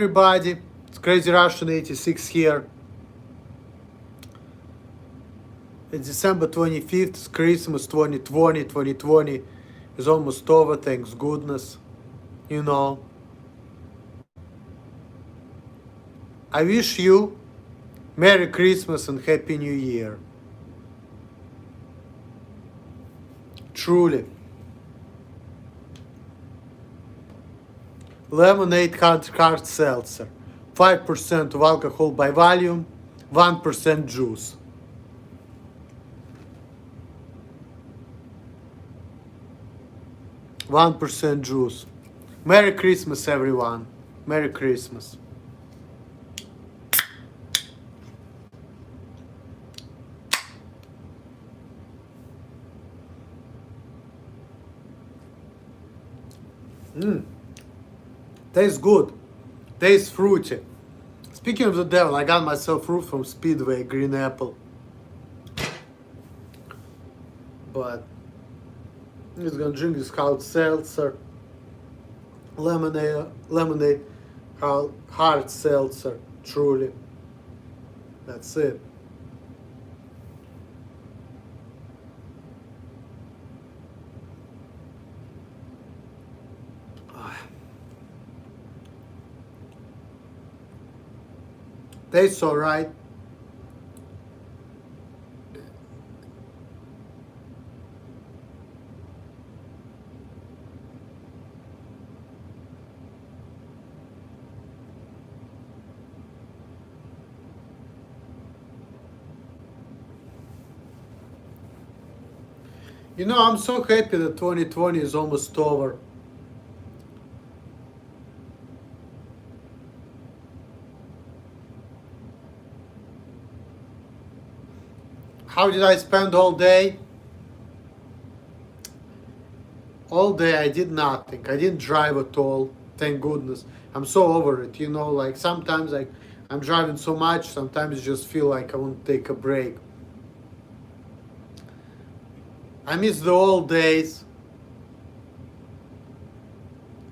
everybody. It's Crazy Russian 86 here. It's December 25th, it's Christmas 2020. 2020 is almost over, thanks goodness. You know. I wish you Merry Christmas and Happy New Year. Truly. Lemonade hard seltzer. 5% of alcohol by volume, 1% juice. %1 juice. Merry Christmas, everyone. Merry Christmas. Tastes good. Tastes fruity. Speaking of the devil, I got myself fruit from Speedway, green apple. But I'm just gonna drink this hard seltzer. Lemonade hard seltzer. Truly. That's it. Tastes alright. You know, I'm so happy that 2020 is almost over. How did I spend all day? All day I did nothing. I didn't drive at all. Thank goodness. I'm so over it. You know, like sometimes I'm driving so much, sometimes I just feel like I want to take a break. I miss the old days.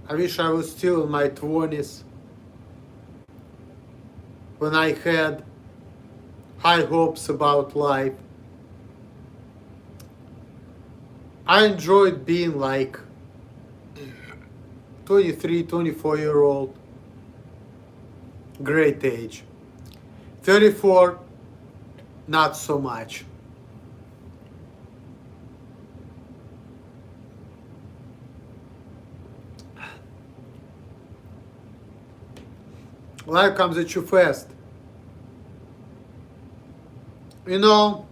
I wish I was still in my 20s when I had high hopes about life. I enjoyed being like 23, 24-year-old. Great age. 34, not so much. Life comes at you fast. You know,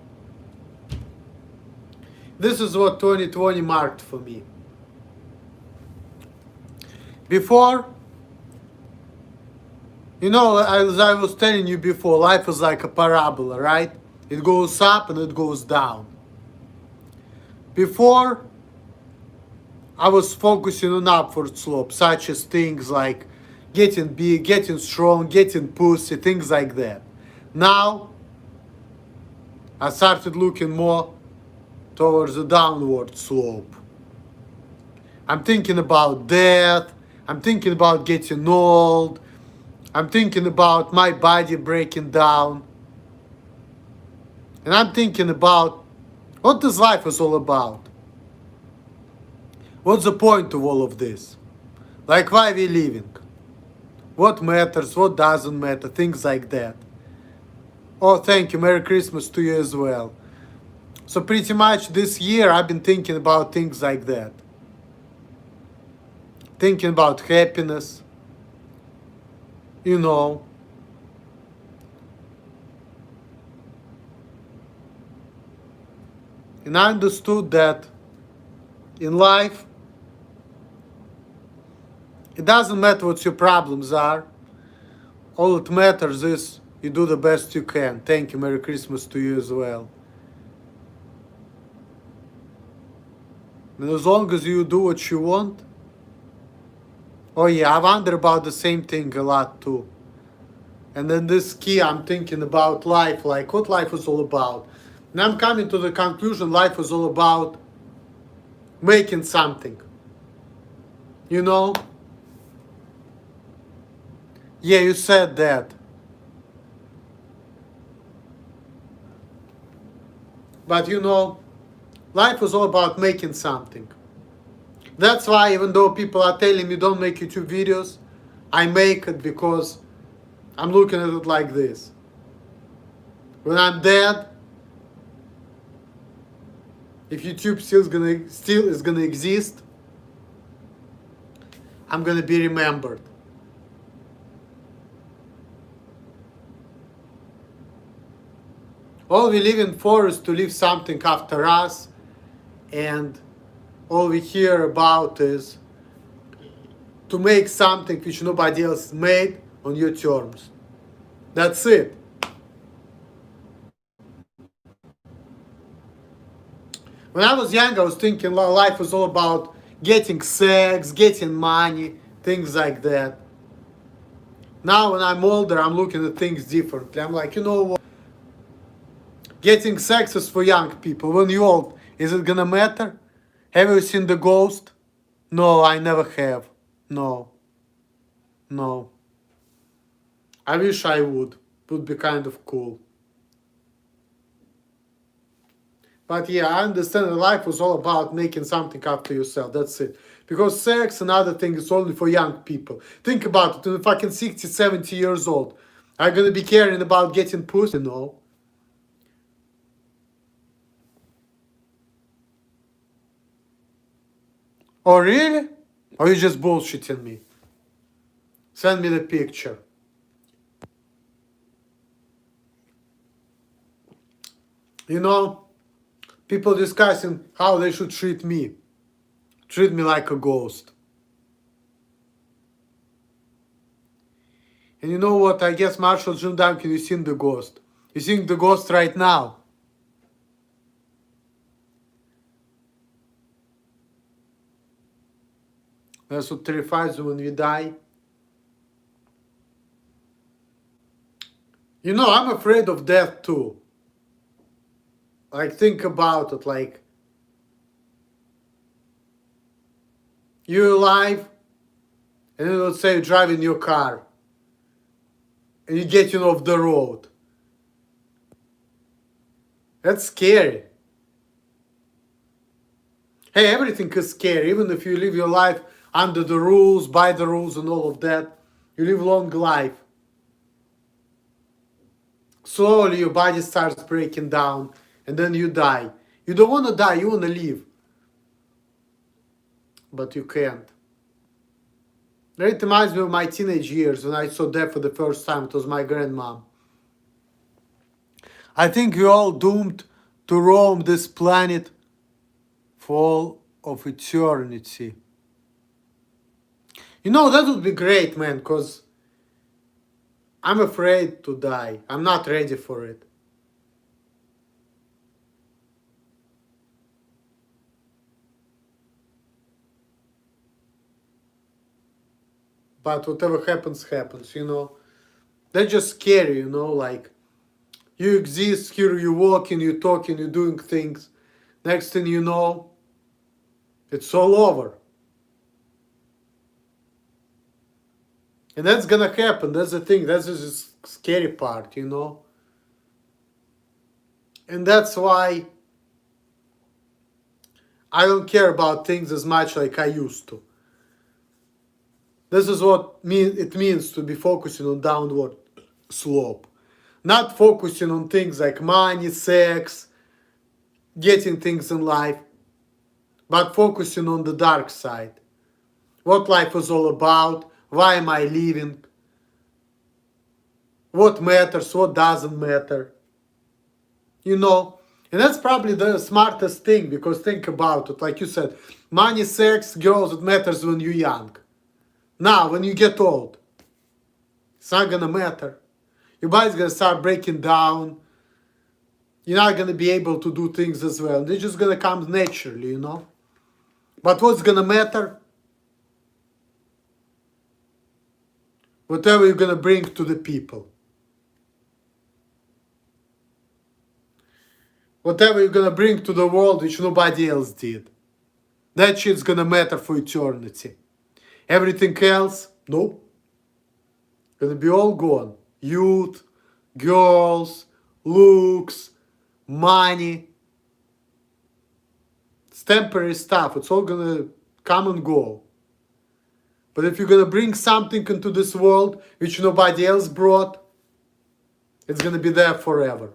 this is what 2020 marked for me. Before, you know, as I was telling you before, life is like a parabola, right? It goes up and it goes down. Before, I was focusing on upward slope, such as things like getting big, getting strong, getting pussy, things like that. Now, I started looking more towards the downward slope. I'm thinking about death. I'm thinking about getting old. I'm thinking about my body breaking down. And I'm thinking about what this life is all about. What's the point of all of this? Like, why are we living? What matters, what doesn't matter, things like that. Oh, thank you. Merry Christmas to you as well. So pretty much this year I've been thinking about things like that. Thinking about happiness. You know. And I understood that in life, it doesn't matter what your problems are. All that matters is you do the best you can. Thank you. Merry Christmas to you as well. And as long as you do what you want. Oh yeah, I wonder about the same thing a lot too. And then this key, I'm thinking about life, like what life is all about. And I'm coming to the conclusion life is all about making something. You know? Yeah, you said that. But you know, life is all about making something. That's why even though people are telling me don't make YouTube videos, I make it because I'm looking at it like this. When I'm dead, if YouTube still is gonna exist, I'm gonna be remembered. All we live in for is to leave something after us, and all we hear about is to make something which nobody else made on your terms. That's it. When I was young, I was thinking life was all about getting sex, getting money, things like that. Now, when I'm older, I'm looking at things differently. I'm like, you know what? Getting sex is for young people. When you're old, is it gonna matter? Have you seen The Ghost? No, I never have. No, no. I wish I would. Would be kind of cool. But yeah, I understand that life was all about making something after yourself. That's it. Because sex and other things is only for young people. Think about it. When you're fucking 60, 70 years old, are you going to be caring about getting pussy? No. Oh, really? Or you just bullshitting me? Send me the picture. You know, people discussing how they should treat me. Treat me like a ghost. And you know what? I guess Marshall June Duncan, you seen The Ghost. You seeing The Ghost right now. That's what terrifies you when we die. You know, I'm afraid of death too. Like, think about it. Like, you're alive, and then let's say you're driving your car, and you're getting off the road. That's scary. Hey, everything is scary. Even if you live your life under the rules, by the rules, and all of that, you live a long life. Slowly, your body starts breaking down, and then you die. You don't want to die, you want to live. But you can't. It reminds me of my teenage years when I saw death for the first time. It was my grandmom. I think we're all doomed to roam this planet for all of eternity. You know, that would be great, man, because I'm afraid to die. I'm not ready for it. But whatever happens, happens, you know. That's just scary, you know, like you exist here, you're walking, you're talking, you're doing things. Next thing you know, it's all over. And that's gonna happen. That's the thing. That's the scary part, you know. And that's why I don't care about things as much like I used to. This is what it means to be focusing on downward slope. Not focusing on things like money, sex, getting things in life, but focusing on the dark side. What life is all about, why am I living, what matters, what doesn't matter. You know, and that's probably the smartest thing, because think about it, like you said, money, sex, girls, it matters when you're young. Now, when you get old, it's not gonna matter. Your body's gonna start breaking down. You're not gonna be able to do things as well. They're just gonna come naturally, you know. But what's gonna matter? Whatever you're gonna bring to the people. Whatever you're gonna bring to the world which nobody else did. That shit's gonna matter for eternity. Everything else, nope. Gonna be all gone. Youth, girls, looks, money. It's temporary stuff. It's all gonna come and go. But if you're gonna bring something into this world which nobody else brought, it's gonna be there forever.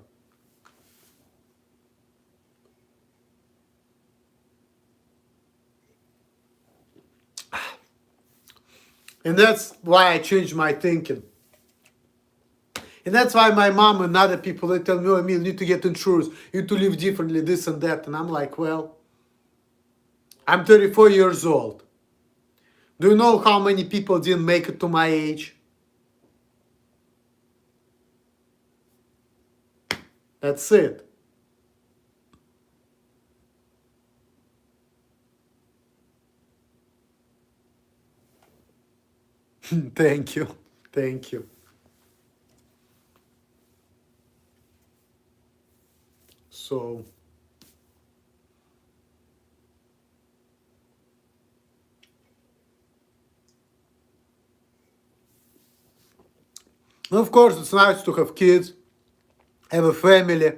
And that's why I changed my thinking. And that's why my mom and other people, they tell me, oh, Emil, you need to get insurance. You need to live differently, this and that. And I'm like, well, I'm 34 years old. Do you know how many people didn't make it to my age? That's it. Thank you. Thank you. So, of course, it's nice to have kids, have a family.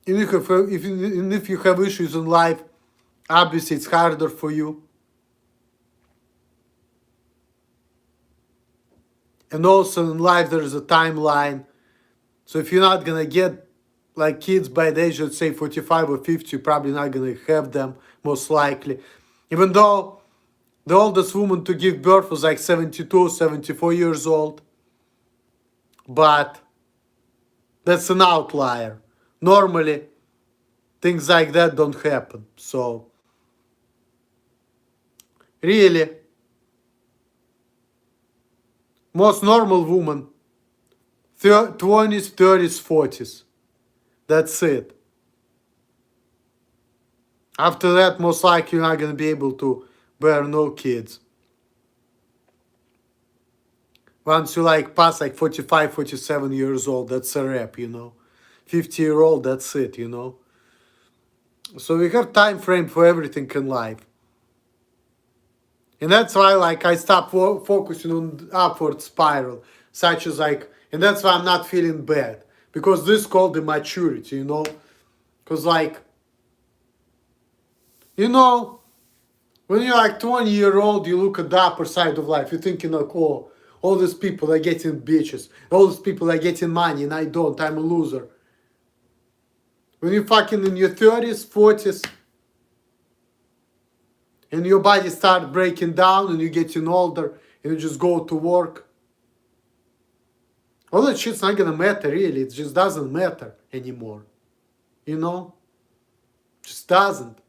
Even if you have issues in life, obviously it's harder for you. And also in life there is a timeline. So if you're not gonna get like kids by the age of say 45 or 50, you're probably not gonna have them, most likely. Even though the oldest woman to give birth was like 72, 74 years old. But that's an outlier. Normally, things like that don't happen. So, really, most normal woman, 20s, 30s, 40s. That's it. After that, most likely you're not going to be able to bear no kids. Once you like pass like 45, 47 years old, that's a wrap, 50-year-old, that's it, So we have time frame for everything in life. And that's why like I stopped focusing on upward spiral, such as like, and that's why I'm not feeling bad. Because this is called immaturity, Because like, when you're like 20-year-old, you look at the upper side of life. You're thinking like, oh, all these people are getting bitches. All these people are getting money and I don't. I'm a loser. When you're fucking in your 30s, 40s, and your body starts breaking down and you're getting older and you just go to work, all that shit's not gonna matter really. It just doesn't matter anymore. Just doesn't.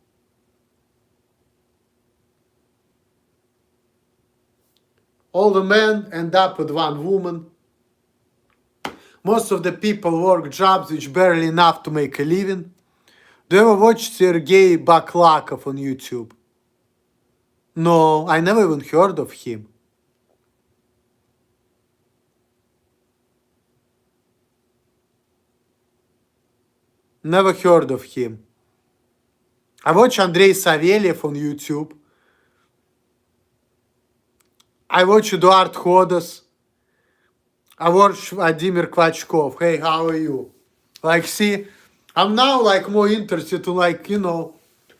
All the men end up with one woman. Most of the people work jobs which barely enough to make a living. Do you ever watch Sergei Baklakov on YouTube? No, I never even heard of him. Never heard of him. I watch Andrei Savelyev on YouTube. I watch Eduard Khodas. I watch Vladimir Klachkov. Hey, how are you? Like, see, I'm now like more interested in like,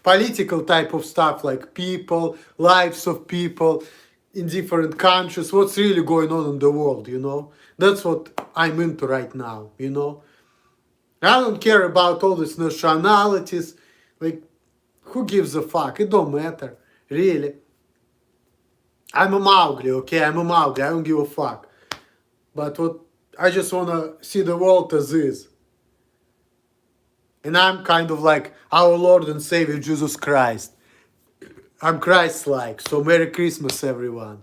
political type of stuff, like people, lives of people in different countries, what's really going on in the world, That's what I'm into right now, I don't care about all these nationalities. Like, who gives a fuck? It don't matter, really. I'm a Mowgli, okay? I'm a Mowgli. I don't give a fuck. But I just want to see the world as is. And I'm kind of like our Lord and Savior Jesus Christ. I'm Christ-like. So Merry Christmas, everyone.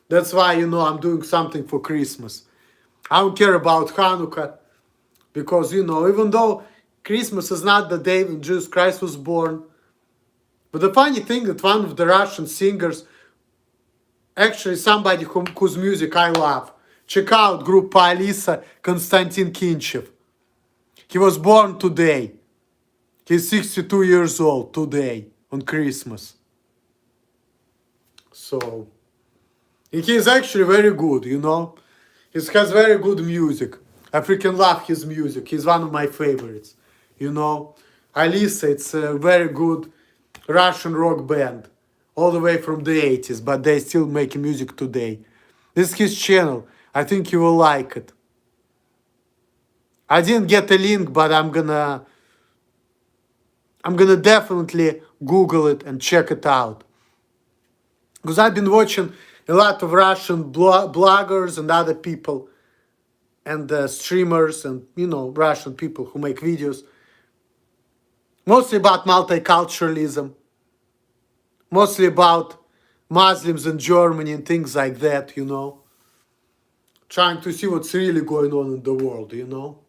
That's why, I'm doing something for Christmas. I don't care about Hanukkah. Because, even though Christmas is not the day when Jesus Christ was born. But the funny thing that one of the Russian singers, actually somebody whose music I love. Check out group Alisa, Konstantin Kinchev. He was born today. He's 62 years old today on Christmas. So, And he is actually very good, you know. He has very good music. I freaking love his music. He's one of my favorites, you know. Alisa, it's a very good Russian rock band, all the way from the 80s, but they still make music today. This is his channel. I think you will like it. I didn't get a link, but I'm gonna definitely Google it and check it out. Because I've been watching a lot of Russian bloggers and other people and streamers and, you know, Russian people who make videos mostly about multiculturalism, mostly about Muslims in Germany and things like that, you know, trying to see what's really going on in the world, you know.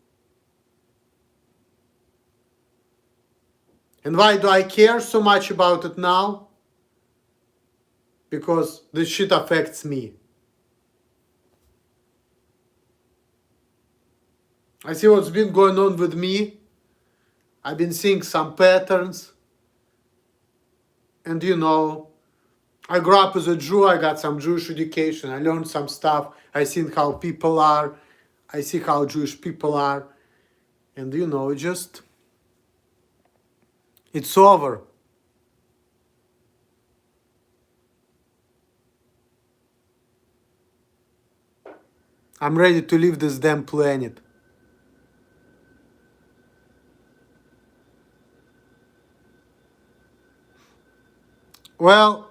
And why do I care so much about it now? Because this shit affects me. I see what's been going on with me. I've been seeing some patterns. And you know, I grew up as a Jew, I got some Jewish education, I learned some stuff, I seen how people are, I see how Jewish people are. And you know, it's over. I'm ready to leave this damn planet. Well,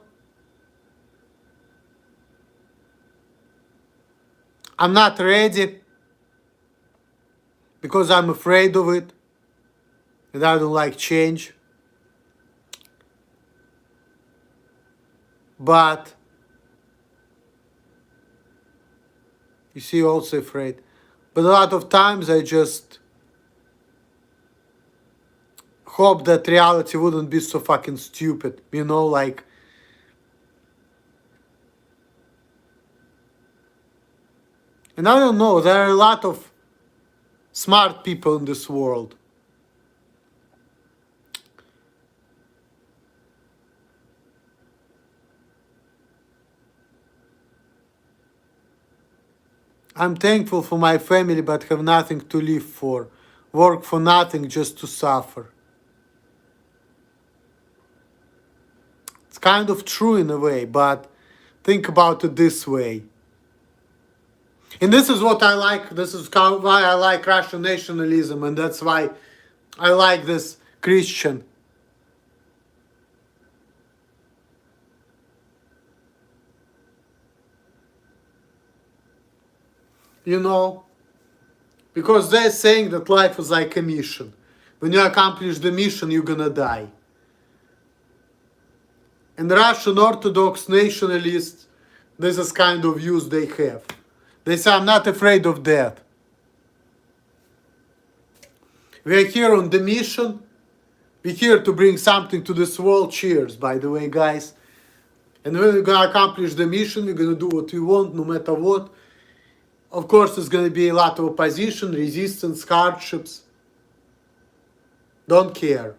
I'm not ready because I'm afraid of it and I don't like change. But you see, also afraid. But a lot of times I just hope that reality wouldn't be so fucking stupid. You know, like, and I don't know, there are a lot of smart people in this world. I'm thankful for my family but have nothing to live for. Work for nothing just to suffer. It's kind of true in a way, but think about it this way. And this is what I like. This is why I like Russian nationalism, and that's why I like this Christian. You know, because they're saying that life is like a mission. When you accomplish the mission, you're gonna die. And Russian Orthodox nationalists, this is kind of views they have. They say, I'm not afraid of death. We're here on the mission. We're here to bring something to this world. Cheers, by the way, guys. And when we're gonna accomplish the mission, we're gonna do what we want, no matter what. Of course, there's gonna be a lot of opposition, resistance, hardships. Don't care.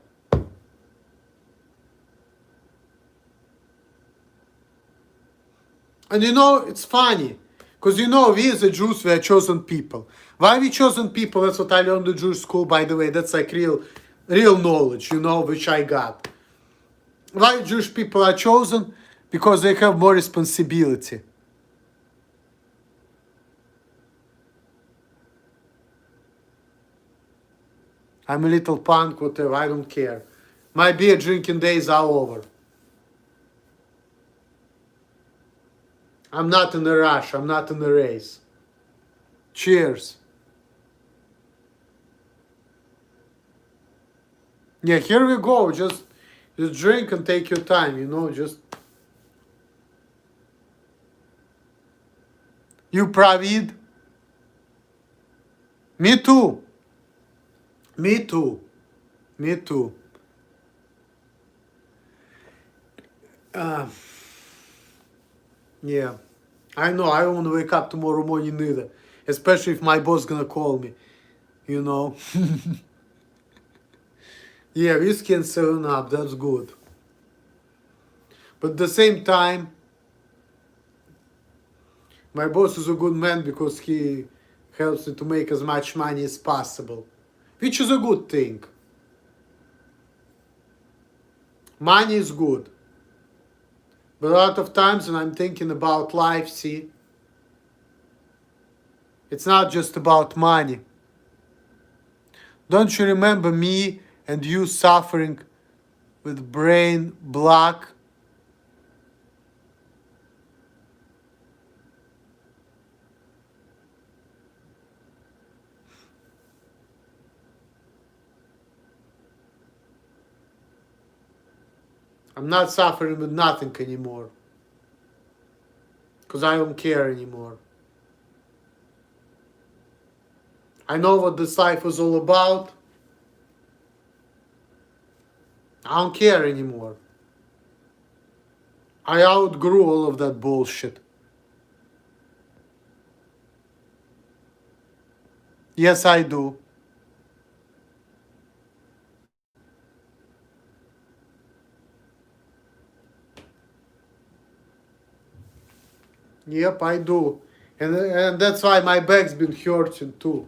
And you know, it's funny. Because you know, we as the Jews, we are chosen people. Why we chosen people? That's what I learned in the Jewish school, by the way. That's like real knowledge, you know, which I got. Why Jewish people are chosen? Because they have more responsibility. I'm a little punk, whatever, I don't care. My beer drinking days are over. I'm not in a rush, I'm not in a race. Cheers. Yeah, here we go. Just drink and take your time, you know, just. You Pravid? Me too. Me too. Me too. Yeah. I know, I don't want to wake up tomorrow morning either. Especially if my boss gonna call me. You know. Yeah, whiskey and 7-Up, that's good. But at the same time, My boss is a good man because he helps me to make as much money as possible, which is a good thing. Money is good. But a lot of times when I'm thinking about life, see, it's not just about money. Don't you remember me and you suffering with brain block? I'm not suffering with nothing anymore. Because I don't care anymore. I know what this life was all about. I don't care anymore. I outgrew all of that bullshit. Yes, I do. Yep, I do. And that's why my back's been hurting too.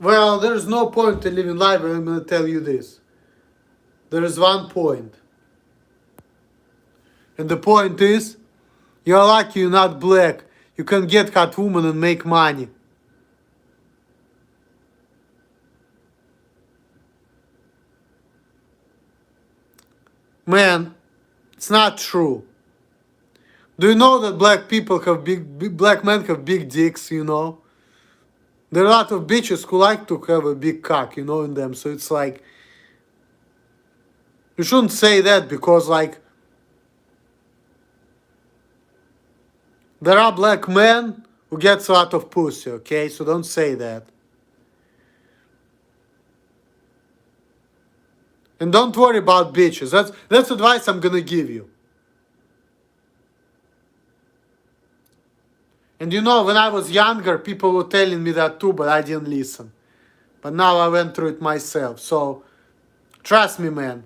Well, there's no point in living life, I'm gonna tell you this. There is one point. And the point is, you're lucky you're not black. You can get hot woman and make money. Man, it's not true. Do you know that black people have black men have big dicks, you know? There are a lot of bitches who like to have a big cock, you know, in them. So it's like, you shouldn't say that because, like, there are black men who gets a lot of pussy, okay? So don't say that. And don't worry about bitches. That's advice I'm gonna give you. And you know, when I was younger, people were telling me that too, but I didn't listen. But now I went through it myself. So, trust me, man.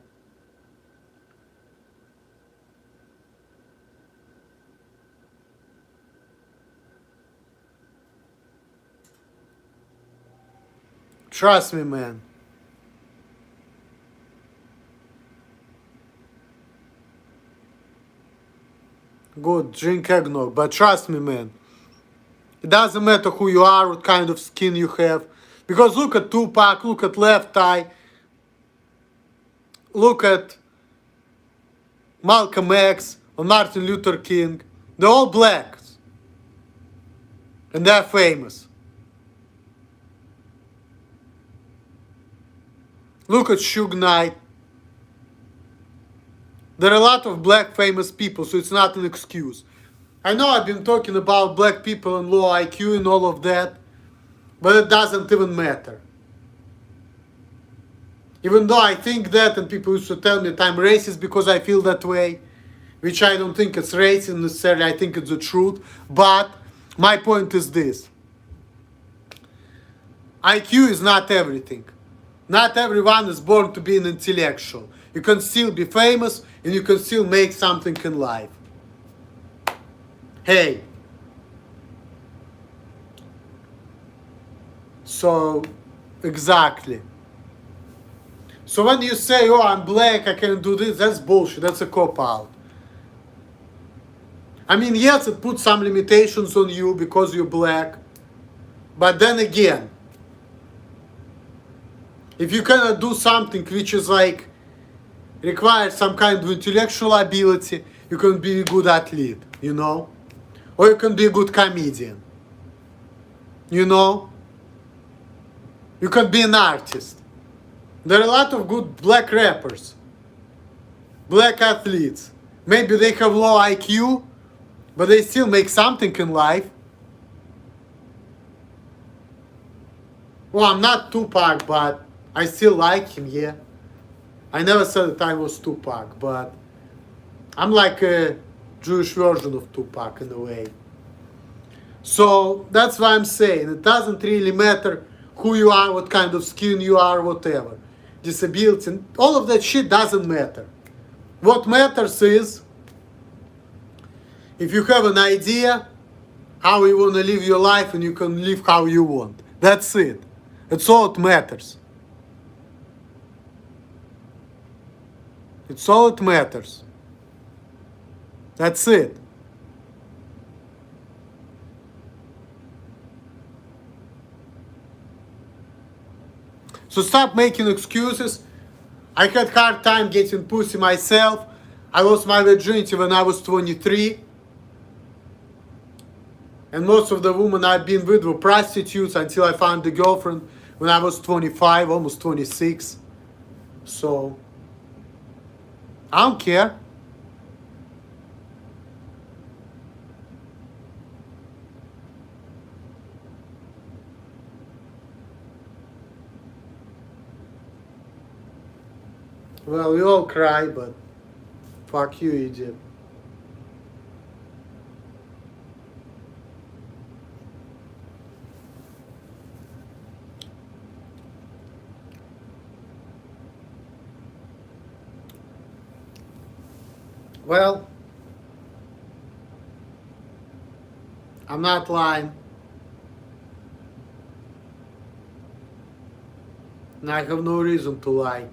Trust me, man. Good, drink eggnog. But trust me, man. It doesn't matter who you are, what kind of skin you have. Because look at Tupac, look at Left Eye, look at Malcolm X or Martin Luther King. They're all blacks. And they're famous. Look at Suge Knight. There are a lot of black famous people, so it's not an excuse. I know I've been talking about black people and low IQ and all of that, but it doesn't even matter. Even though I think that, and people used to tell me that I'm racist because I feel that way, which I don't think it's racist necessarily, I think it's the truth. But my point is this. IQ is not everything. Not everyone is born to be an intellectual. You can still be famous and you can still make something in life. Hey. So, exactly. So when you say, oh, I'm black, I can do this, that's bullshit. That's a cop-out. I mean, yes, it puts some limitations on you because you're black. But then again, if you cannot do something which is like, requires some kind of intellectual ability, you can be a good athlete, you know? Or you can be a good comedian. You know? You can be an artist. There are a lot of good black rappers. Black athletes. Maybe they have low IQ, but they still make something in life. Well, I'm not Tupac, but I still like him, yeah. I never said that I was Tupac, but I'm like a Jewish version of Tupac in a way. So that's why I'm saying it doesn't really matter who you are, what kind of skin you are, whatever. Disability, and all of that shit doesn't matter. What matters is If you have an idea how you want to live your life, and you can live how you want. That's it. That's all it matters. It's all it matters. That's it. So stop making excuses. I had hard time getting pussy myself. I lost my virginity when I was 23. And most of the women I've been with were prostitutes until I found a girlfriend when I was 25, almost 26. So, I don't care. Well, we all cry, but fuck you, idiot. Well, I'm not lying. And I have no reason to lie.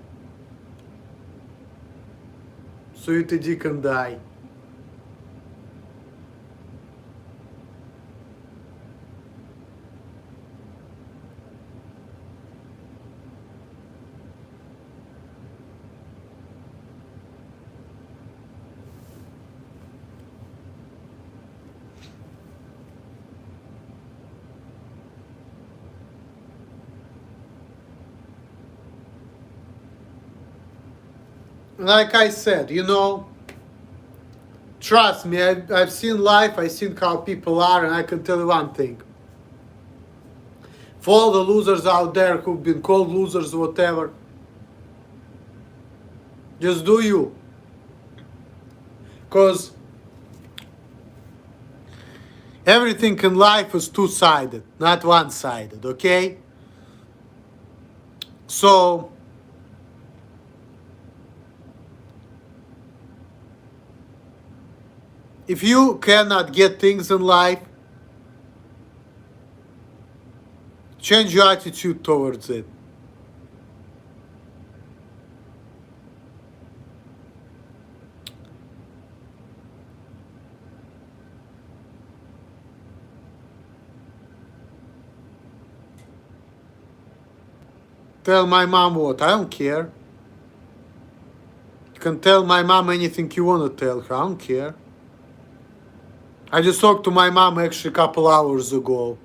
So eat a dick and die. Like I said, trust me, I've seen life, I've seen how people are, and I can tell you one thing. For all the losers out there who've been called losers, whatever, just do you. Because everything in life is two-sided, not one-sided, okay? So, if you cannot get things in life, change your attitude towards it. Tell my mom what? I don't care. You can tell my mom anything you want to tell her. I don't care. I just talked to my mom actually a couple hours ago.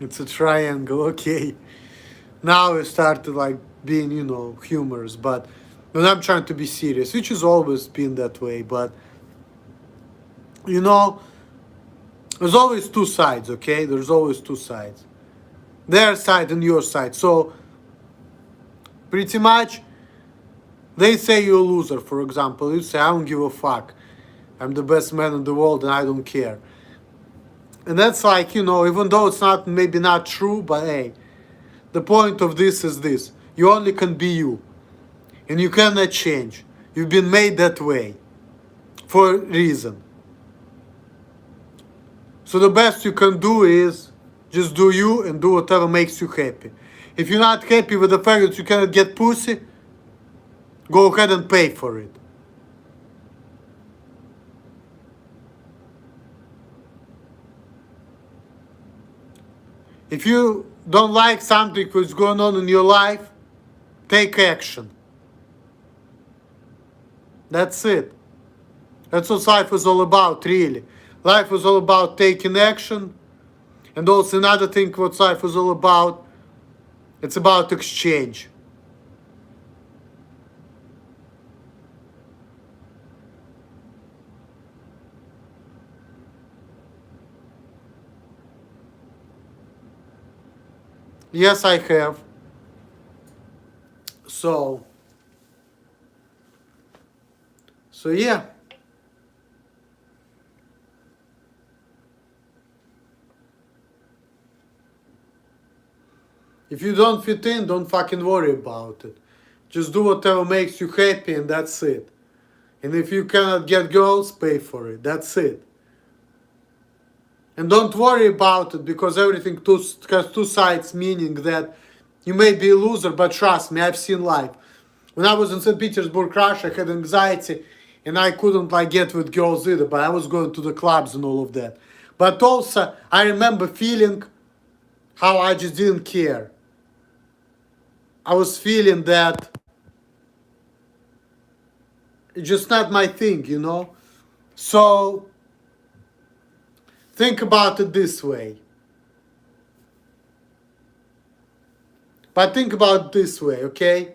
It's a triangle, okay. Now it started like being, humorous, but when I'm trying to be serious, which has always been that way, but there's always two sides, okay? There's always two sides. Their side and your side. So pretty much they say you're a loser, for example. You say, I don't give a fuck. I'm the best man in the world and I don't care. And that's like, even though it's maybe not true, but hey, the point of this is this. You only can be you. And you cannot change. You've been made that way. For a reason. So the best you can do is just do you and do whatever makes you happy. If you're not happy with the fact that you cannot get pussy, go ahead and pay for it. If you don't like something that's going on in your life, take action. That's it. That's what life is all about, really. Life is all about taking action. And also another thing what life is all about, it's about exchange. Yes, I have. So yeah. If you don't fit in, don't fucking worry about it. Just do whatever makes you happy and that's it. And if you cannot get girls, pay for it. That's it. And don't worry about it because everything has two sides, meaning that you may be a loser, but trust me, I've seen life. When I was in St. Petersburg, Russia, I had anxiety and I couldn't like get with girls either, but I was going to the clubs and all of that. But also, I remember feeling how I just didn't care. I was feeling that it's just not my thing, you know? So, think about it this way. But think about it this way, okay?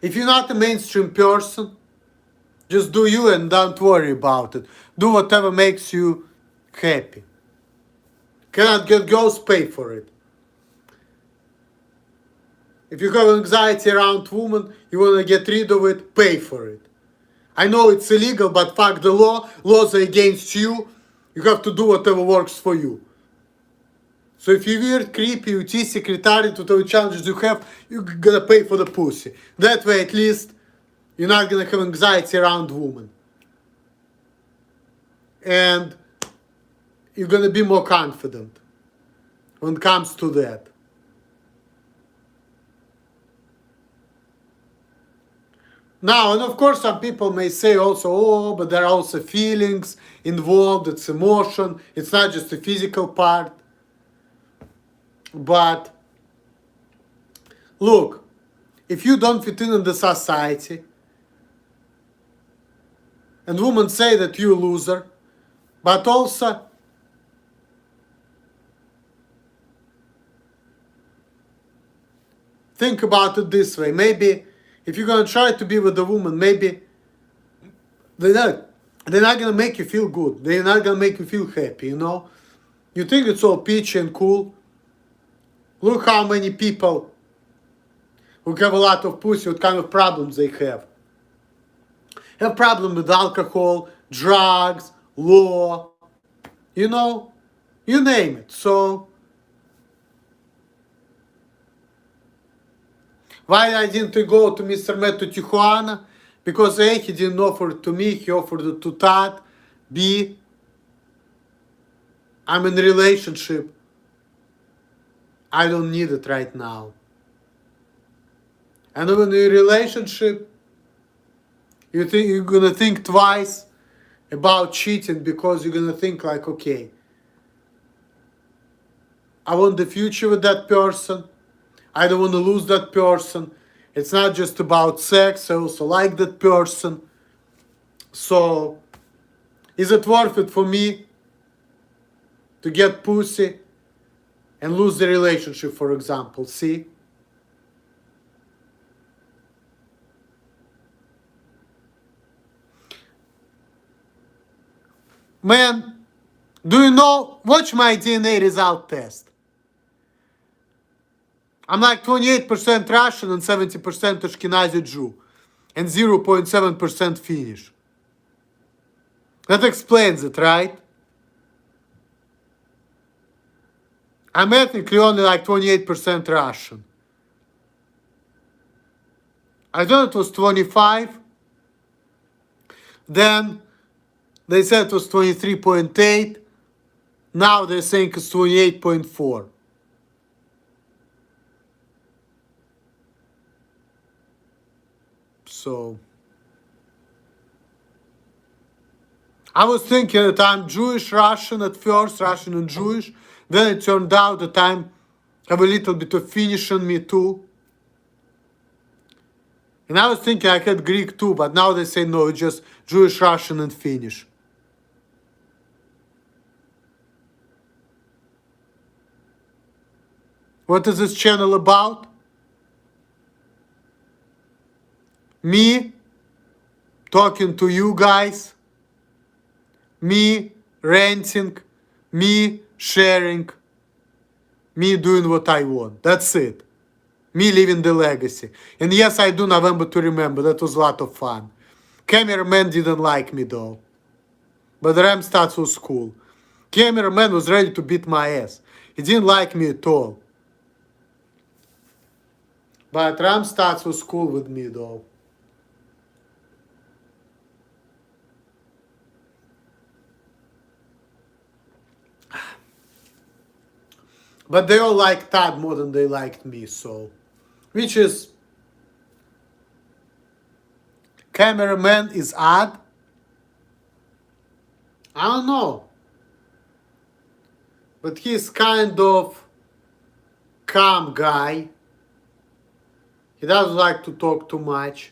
If you're not a mainstream person, just do you and don't worry about it. Do whatever makes you happy. Cannot get girls, pay for it. If you have anxiety around women, you want to get rid of it, pay for it. I know it's illegal, but fuck the law. Laws are against you. You have to do whatever works for you. So if you're weird, creepy, UT, secretary, whatever challenges you have, you're gonna pay for the pussy. That way, at least, you're not gonna have anxiety around women. And you're gonna be more confident when it comes to that. Now, and of course, some people may say also, oh, but there are also feelings involved, it's emotion, it's not just the physical part. But, look, if you don't fit in the society, and women say that you're a loser, but also, think about it this way, maybe, if you're gonna try to be with a woman, maybe they're not gonna make you feel good. They're not gonna make you feel happy, you know? You think it's all peachy and cool. Look how many people who have a lot of pussy, what kind of problems they have. Have problem with alcohol, drugs, law, you know? You name it. So, why I didn't go to Mr. Met to Tijuana? Because A, he didn't offer it to me, he offered it to Todd. B, I'm in a relationship. I don't need it right now. And when you're in a relationship, you're gonna think twice about cheating because you're gonna think like, okay, I want the future with that person. I don't want to lose that person. It's not just about sex. I also like that person. So, is it worth it for me to get pussy and lose the relationship, for example? See? Man, do you know? Watch my DNA result test. I'm like 28% Russian and 70% Ashkenazi Jew. And 0.7% Finnish. That explains it, right? I'm ethnically only like 28% Russian. I thought it was 25. Then they said it was 23.8. Now they're saying it's 28.4. So, I was thinking that I'm Jewish Russian at first, Russian and Jewish. Then it turned out that I have a little bit of Finnish in me too. And I was thinking I had Greek too, but now they say no, it's just Jewish, Russian and Finnish. What is this channel about? Me talking to you guys, me ranting, me sharing, me doing what I want. That's it. Me living the legacy. And yes, I do November to Remember. That was a lot of fun. Cameraman didn't like me though. But the Ramstats was cool. Cameraman was ready to beat my ass. He didn't like me at all. But Ramstads was cool with me though. But they all liked Tad more than they liked me, so. Which is. Cameraman is odd. I don't know. But he's kind of calm guy. He doesn't like to talk too much.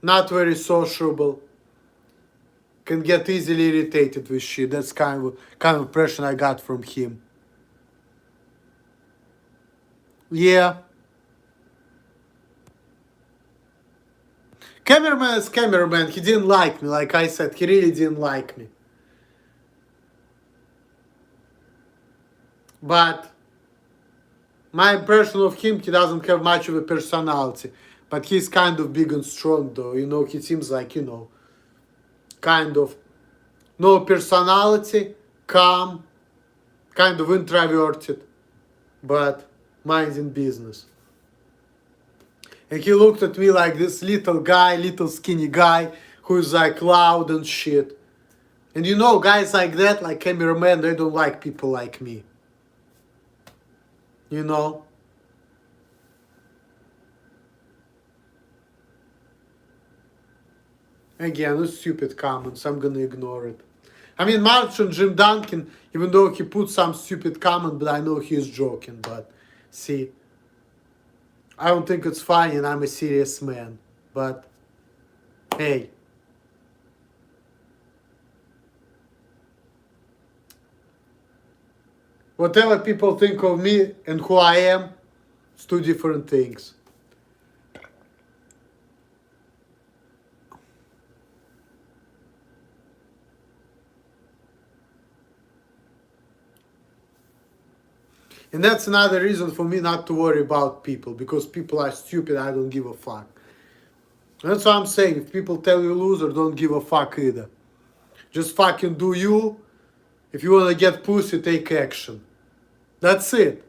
Not very sociable. Can get easily irritated with shit. That's kind of impression I got from him. Yeah. Cameraman is cameraman. He didn't like me. Like I said, he really didn't like me. But my impression of him, he doesn't have much of a personality. But he's kind of big and strong though. You know, he seems like, you know, kind of no personality, calm, kind of introverted, but minding business. And he looked at me like this little guy, little skinny guy, who's like loud and shit. And you know, guys like that, like cameramen, they don't like people like me. You know? Again, it's stupid comments. I'm gonna ignore it. I mean, March and Jim Duncan, even though he put some stupid comment, but I know he's joking. But see, I don't think it's funny and I'm a serious man. But hey. Whatever people think of me and who I am, it's two different things. And that's another reason for me not to worry about people, because people are stupid, I don't give a fuck. That's what I'm saying. If people tell you loser, don't give a fuck either. Just fucking do you. If you wanna get pussy, take action. That's it.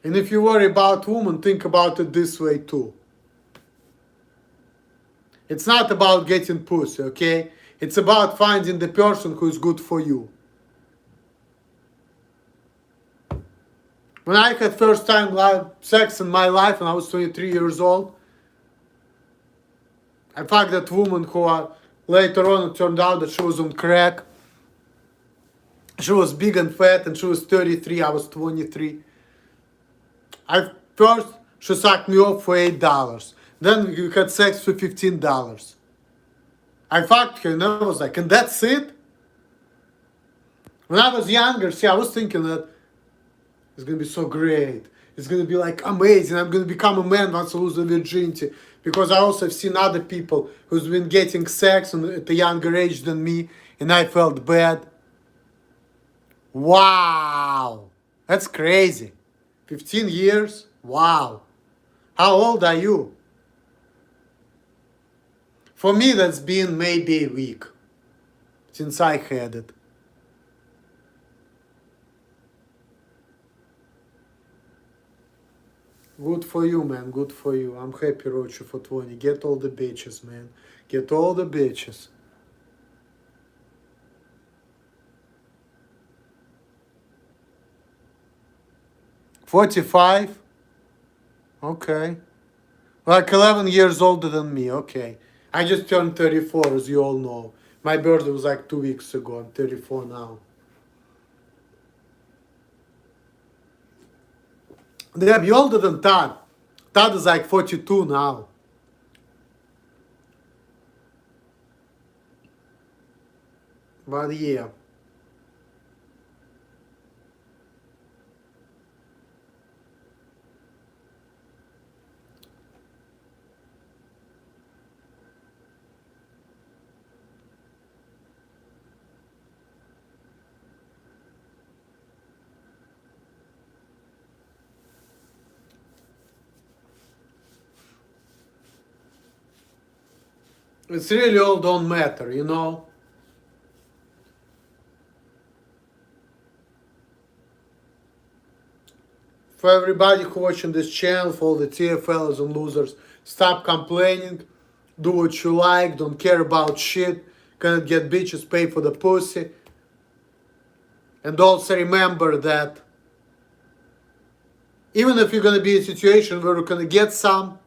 And if you worry about women, think about it this way too. It's not about getting pussy, okay? It's about finding the person who is good for you. When I had first time sex in my life when I was 23 years old, I fucked that woman who later on it turned out that she was on crack. She was big and fat and she was 33, I was 23. First, she sucked me off for $8. Then we had sex for $15. I fucked her and I was like, and that's it? When I was younger, see, I was thinking that it's gonna be so great. It's gonna be like amazing. I'm gonna become a man once I lose the virginity. Because I also have seen other people who's been getting sex at a younger age than me, and I felt bad. Wow, that's crazy. 15 years? Wow. How old are you? For me, that's been maybe a week since I had it. Good for you, man. Good for you. I'm happy, wrote you for 20. Get all the bitches, man. Get all the bitches. $45? Okay. Like 11 years older than me. Okay. I just turned 34, as you all know. My birthday was like 2 weeks ago. I'm 34 now. Damn, you're older than Todd. Todd is like 42 now. But yeah. It's really all don't matter, you know. For everybody who watching this channel, for all the TFLs and losers, stop complaining, do what you like, don't care about shit, cannot get bitches, pay for the pussy. And also remember that even if you're gonna be in a situation where you're gonna get some,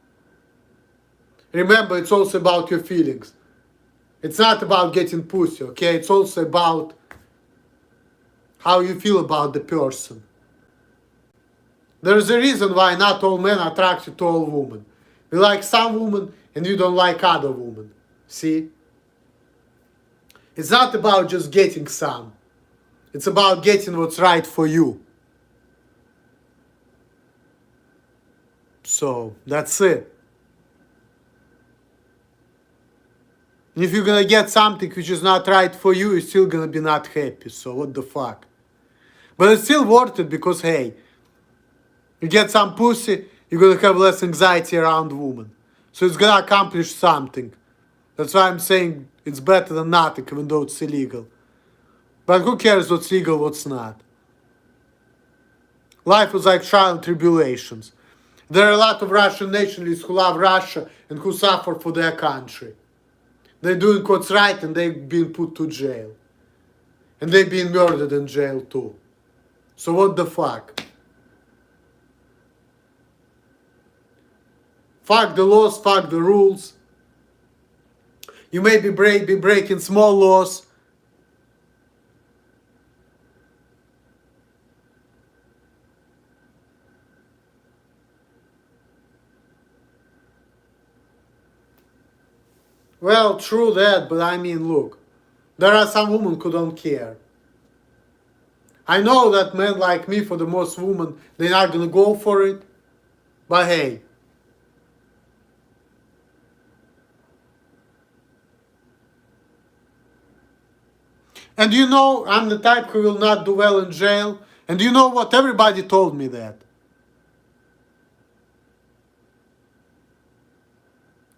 remember it's also about your feelings. It's not about getting pussy, okay? It's also about how you feel about the person. There's a reason why not all men are attracted to all women. You like some women and you don't like other women. See? It's not about just getting some. It's about getting what's right for you. So, that's it. If you're gonna get something which is not right for you, you're still gonna be not happy. So, what the fuck? But it's still worth it because, hey, you get some pussy, you're gonna have less anxiety around women. So it's gonna accomplish something. That's why I'm saying it's better than nothing, even though it's illegal. But who cares what's legal, what's not? Life is like trial and tribulations. There are a lot of Russian nationalists who love Russia and who suffer for their country. They're doing what's right and they've been put to jail. And they've been murdered in jail too. So what the fuck? Fuck the laws, fuck the rules. You may be breaking small laws. Well, true that, but I mean, look. There are some women who don't care. I know that men like me, for the most women, they're not gonna go for it. But hey. And you know, I'm the type who will not do well in jail. And you know what? Everybody told me that.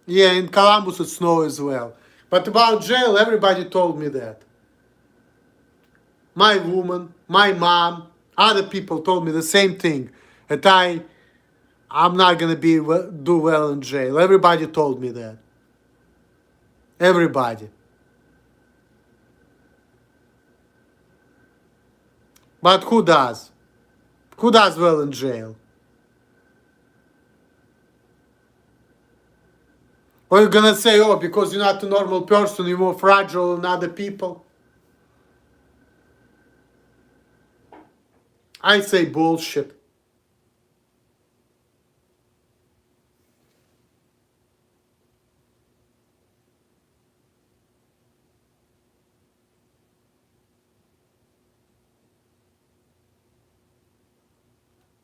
Yeah, in Columbus it snows as well. But about jail, everybody told me that. My woman, my mom, other people told me the same thing. That I'm not gonna do well in jail. Everybody told me that. Everybody. But who does? Who does well in jail? Or you're gonna say, oh, because you're not a normal person, you're more fragile than other people? I say bullshit.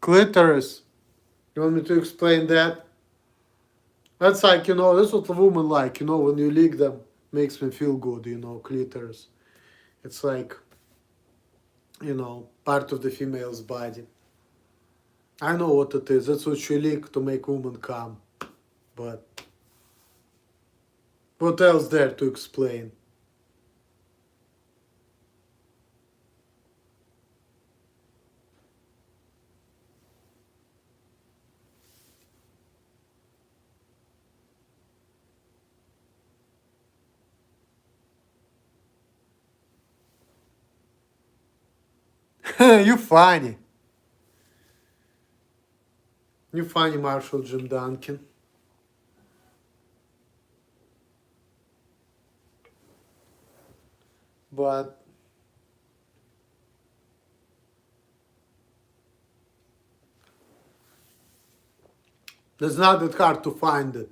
Clitoris. You want me to explain that? That's like, that's what a woman like, when you lick them, makes me feel good, clitoris. It's like, part of the female's body. I know what it is. That's what you lick to make women come. But what else there to explain? You funny. You funny, Marshall Jim Duncan. But it's not that hard to find it.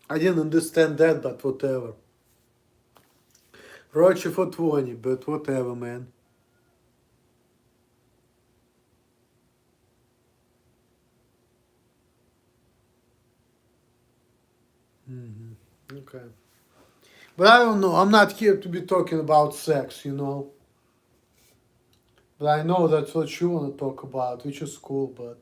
I didn't understand that, but whatever. Roche for 20, but whatever, man. Okay. But I don't know. I'm not here to be talking about sex, But I know that's what you want to talk about, which is cool, but...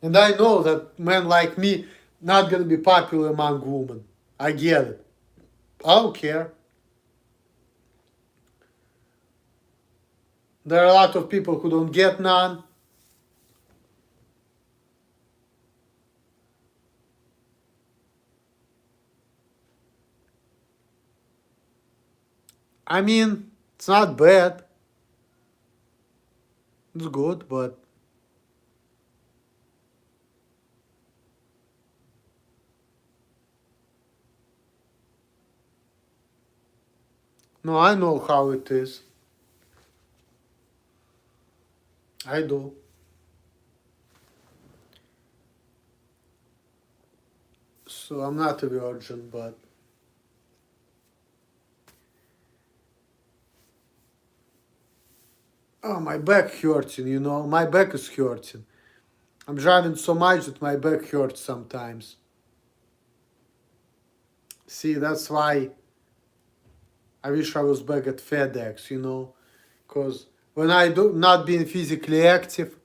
And I know that men like me not gonna be popular among women. I get it. I don't care. There are a lot of people who don't get none. I mean, it's not bad. It's good, but... No, I know how it is. I do. So I'm not a virgin, but... Oh, my back hurting, you know. My back is hurting. I'm driving so much that my back hurts sometimes. See, that's why I wish I was back at FedEx, you know. Because when I do not being physically active,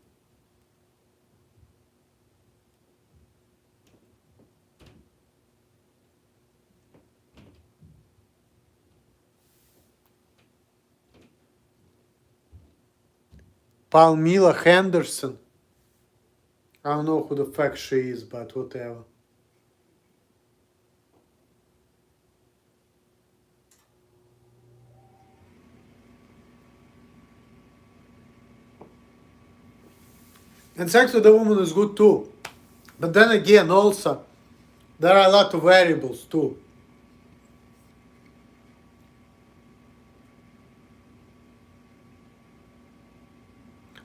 Palmilla Henderson, I don't know who the fuck she is, but whatever. And sex with a woman is good too. But then again, also, there are a lot of variables too.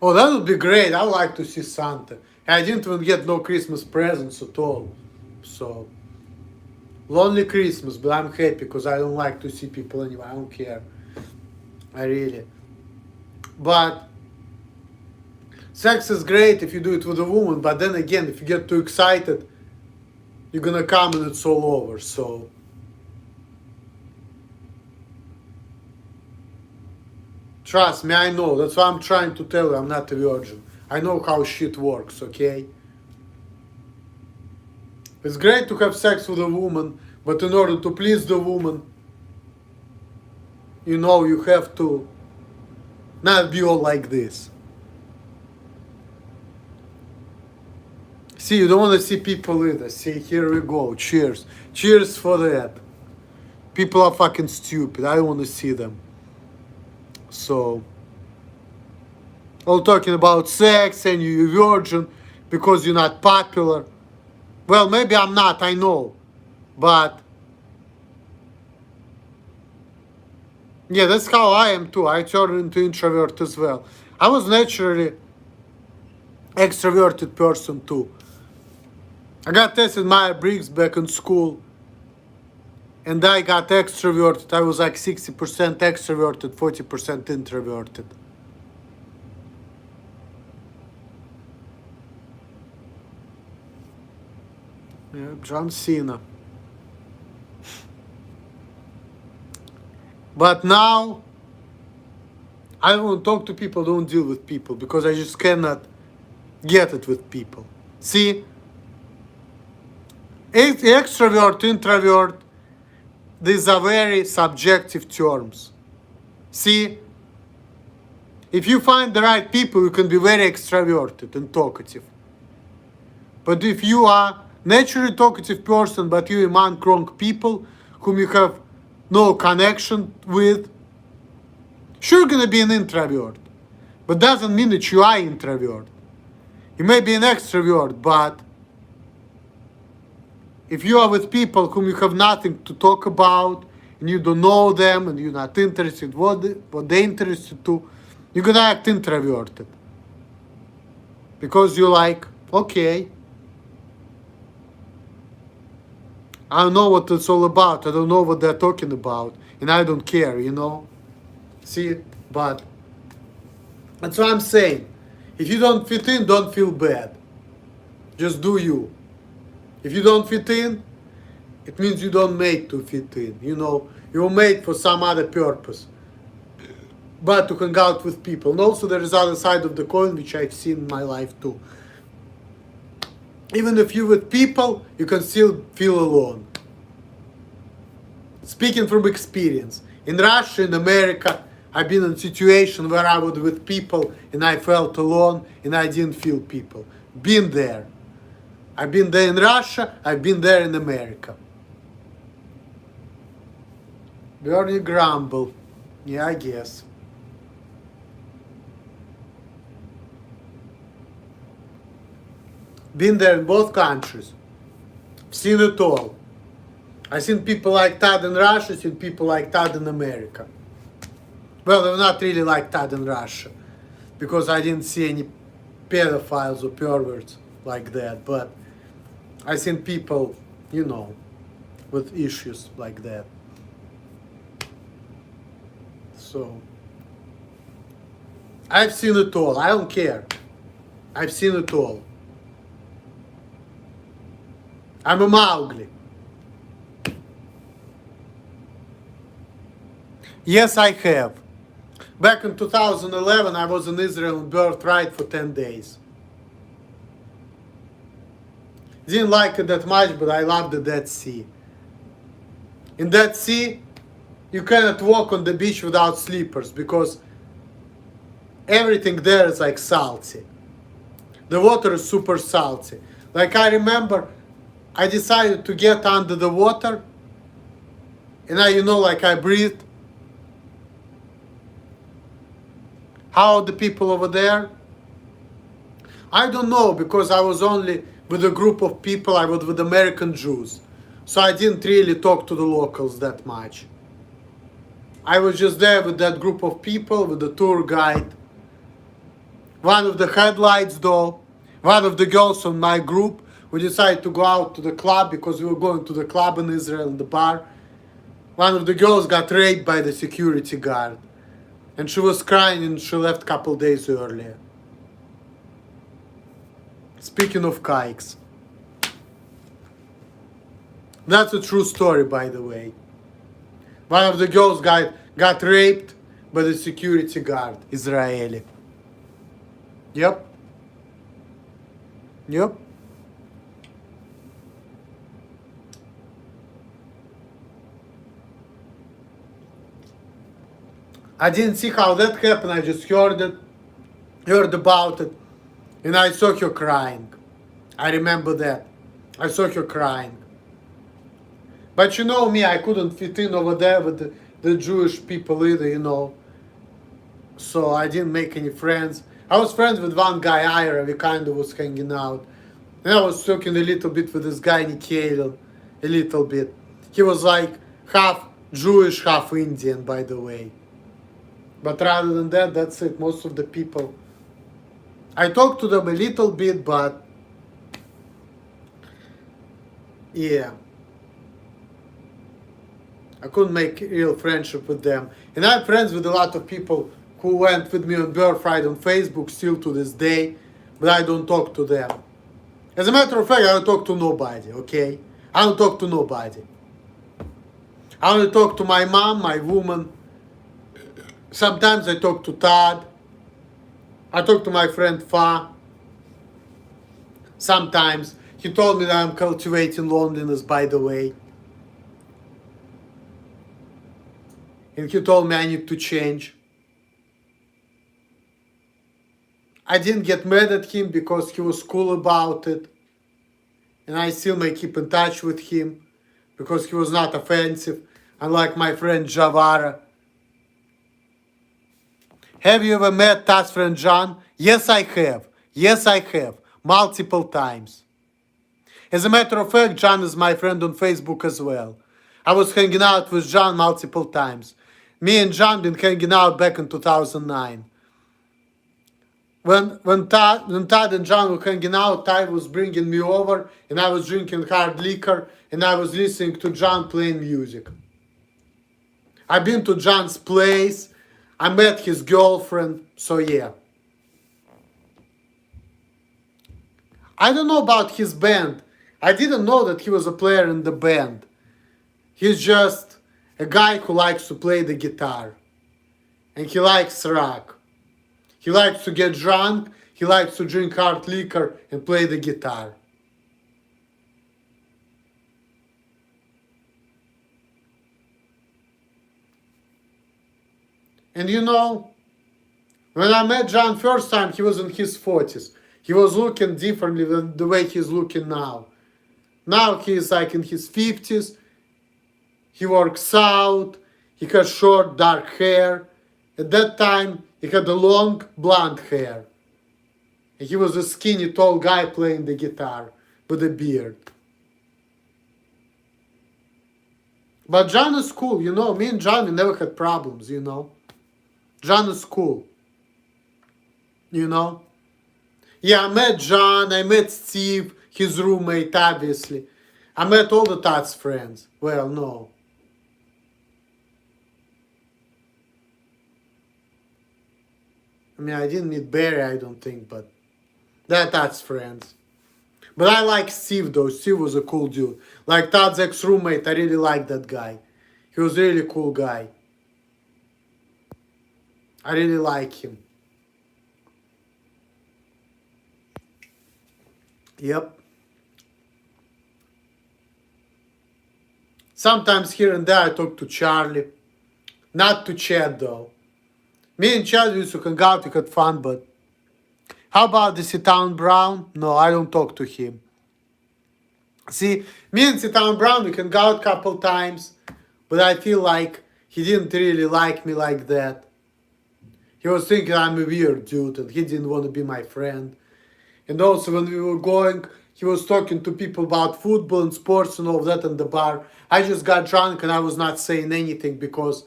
Oh, that would be great. I'd like to see Santa. I didn't even get no Christmas presents at all. So, lonely Christmas, but I'm happy because I don't like to see people anyway. I don't care. I really. But sex is great if you do it with a woman, but then again, if you get too excited, you're gonna come and it's all over. So, trust me, I know. That's why I'm trying to tell you I'm not a virgin. I know how shit works, okay? It's great to have sex with a woman, but in order to please the woman, you know, you have to not be all like this. See, you don't want to see people either. See, here we go. Cheers. Cheers for that. People are fucking stupid. I don't want to see them. So, all talking about sex and you're virgin because you're not popular. Well, maybe I'm not, I know. But, yeah, that's how I am too. I turned into introvert as well. I was naturally extroverted person too. I got tested Myers-Briggs back in school. And I got extroverted. I was like 60% extroverted, 40% introverted. Yeah, John Cena. But now, I don't want to talk to people, don't deal with people, because I just cannot get it with people. See, extrovert, introvert, these are very subjective terms. See, if you find the right people, you can be very extroverted and talkative. But if you are naturally talkative person, but you among wrong people whom you have no connection with, sure you're gonna be an introvert. But doesn't mean that you are introvert. You may be an extrovert, but if you are with people whom you have nothing to talk about, and you don't know them, and you're not interested what they're interested to, you're gonna act introverted. Because you're like, okay, I don't know what it's all about. I don't know what they're talking about. And I don't care, you know? See? But that's what I'm saying. If you don't fit in, don't feel bad. Just do you. If you don't fit in, It means you don't made to fit in. You know, you were made for some other purpose. But to hang out with people. And also there is other side of the coin which I've seen in my life too. Even if you're with people, you can still feel alone. Speaking from experience. In Russia, in America, I've been in a situation where I was with people and I felt alone and I didn't feel people. Been there. I've been there in Russia, I've been there in America. Bernie grumble. Yeah, I guess. Been there in both countries. Seen it all. I've seen people like Tad in Russia, seen people like Tad in America. Well, they're not really like Tad in Russia, because I didn't see any pedophiles or perverts like that, but I've seen people, you know, with issues like that. So, I've seen it all. I don't care. I've seen it all. I'm a Mowgli. Yes, I have. Back in 2011, I was in Israel on birthright for 10 days. Didn't like it that much, but I loved the Dead Sea. In Dead Sea, you cannot walk on the beach without slippers because everything there is like salty. The water is super salty. Like I remember, I decided to get under the water, and I, like I breathed. How are the people over there? I don't know, because I was only with a group of people. I was with American Jews. So I didn't really talk to the locals that much. I was just there with that group of people, with the tour guide. One of the headlights though, one of the girls on my group, we decided to go out to the club because we were going to the club in Israel, in the bar. One of the girls got raped by the security guard. And she was crying and she left a couple days earlier. Speaking of kikes. That's a true story, by the way. One of the girls got raped by the security guard, Israeli. Yep. Yep. I didn't see how that happened. I just heard about it, and I saw her crying. I remember that. I saw her crying. But you know me, I couldn't fit in over there with the Jewish people either, So I didn't make any friends. I was friends with one guy, Ira. We kind of was hanging out. And I was talking a little bit with this guy, Nikhail. A little bit. He was like half Jewish, half Indian, by the way. But rather than that, that's it. Most of the people, I talked to them a little bit, but yeah, I couldn't make real friendship with them. And I'm friends with a lot of people who went with me on birthright on Facebook still to this day, but I don't talk to them. As a matter of fact, I don't talk to nobody, okay? I don't talk to nobody. I only talk to my mom, my woman. Sometimes I talk to Todd. I talk to my friend Fa. Sometimes. He told me that I'm cultivating loneliness, by the way. And he told me I need to change. I didn't get mad at him because he was cool about it. And I still may keep in touch with him because he was not offensive, unlike my friend Javara. Have you ever met Tad's friend John? Yes, I have. Yes, I have. Multiple times. As a matter of fact, John is my friend on Facebook as well. I was hanging out with John multiple times. Me and John been hanging out back in 2009. When Todd and John were hanging out, Todd was bringing me over and I was drinking hard liquor and I was listening to John playing music. I've been to John's place. I met his girlfriend, so yeah. I don't know about his band. I didn't know that he was a player in the band. He's just a guy who likes to play the guitar. And he likes rock. He likes to get drunk. He likes to drink hard liquor and play the guitar. And you know, when I met John first time, he was in his 40s. He was looking differently than the way he's looking now. Now he's like in his 50s. He works out. He has short, dark hair. At that time, he had a long, blonde hair. And he was a skinny, tall guy playing the guitar with a beard. But John is cool, you know. Me and John, we never had problems, you know. John is cool. You know? Yeah, I met John, I met Steve, his roommate, obviously. I met all the Todd's friends. Well, no. I mean, I didn't meet Barry, I don't think, but they're Todd's friends. But I like Steve, though. Steve was a cool dude. Like Todd's ex-roommate, I really liked that guy. He was a really cool guy. I really like him. Yep. Sometimes here and there I talk to Charlie. Not to Chad, though. Me and Chad used to hang out, we had fun, but... How about the C-Town Brown? No, I don't talk to him. See, me and C-Town Brown, we hang out a couple times, but I feel like he didn't really like me like that. He was thinking I'm a weird dude and he didn't want to be my friend. And also when we were going, he was talking to people about football and sports and all that in the bar. I just got drunk and I was not saying anything because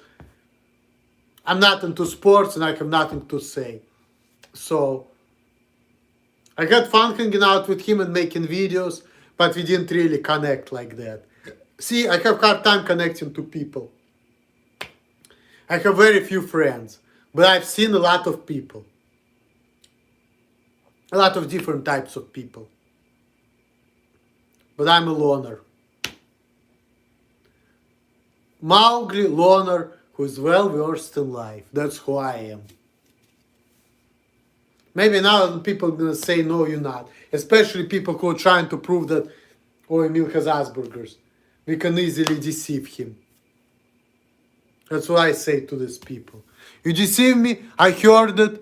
I'm not into sports and I have nothing to say. So I had fun hanging out with him and making videos, but we didn't really connect like that. See, I have hard time connecting to people. I have very few friends, but I've seen a lot of people. A lot of different types of people. But I'm a loner. Mowgli, loner, who is well versed in life. That's who I am. Maybe now people are going to say, no, you're not. Especially people who are trying to prove that, oh, Emil has Asperger's. We can easily deceive him. That's what I say to these people. You deceive me, I heard it,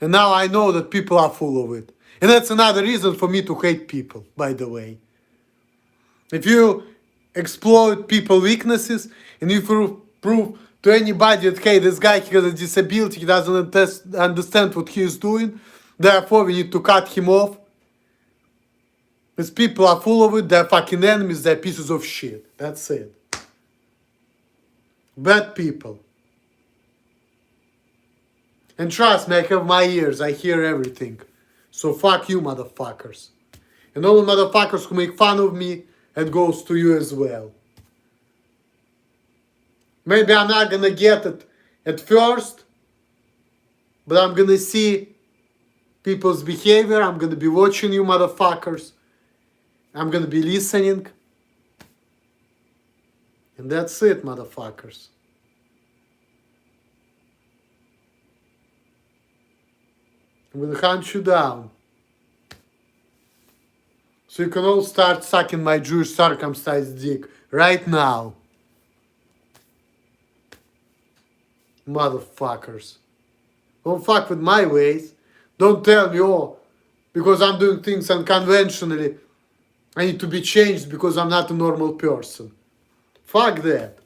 and now I know that people are full of it. And that's another reason for me to hate people, by the way. If you exploit people's weaknesses, and if you prove to anybody that, hey, this guy, he has a disability, he doesn't understand what he is doing, therefore we need to cut him off. These people are full of it, they're fucking enemies, they're pieces of shit. That's it. Bad people. And trust me, I have my ears, I hear everything. So fuck you, motherfuckers. And all the motherfuckers who make fun of me, it goes to you as well. Maybe I'm not gonna get it at first, but I'm gonna see people's behavior, I'm gonna be watching you motherfuckers. I'm gonna be listening. And that's it, motherfuckers. I'm gonna hunt you down. So you can all start sucking my Jewish circumcised dick right now. Motherfuckers. Don't fuck with my ways. Don't tell me, oh, because I'm doing things unconventionally, I need to be changed because I'm not a normal person. Fuck that.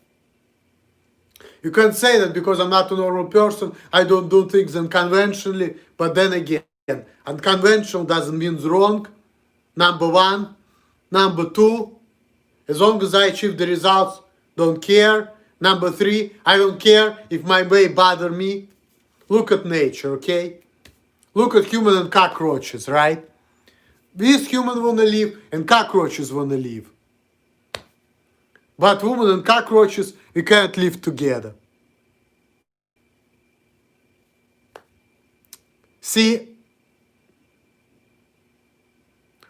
You can say that because I'm not a normal person, I don't do things unconventionally, but then again, unconventional doesn't mean wrong. Number one. Number two, as long as I achieve the results, don't care. Number three, I don't care if my way bother me. Look at nature, okay? Look at human and cockroaches, right? These humans want to live and cockroaches want to live. But women and cockroaches, we can't live together. See,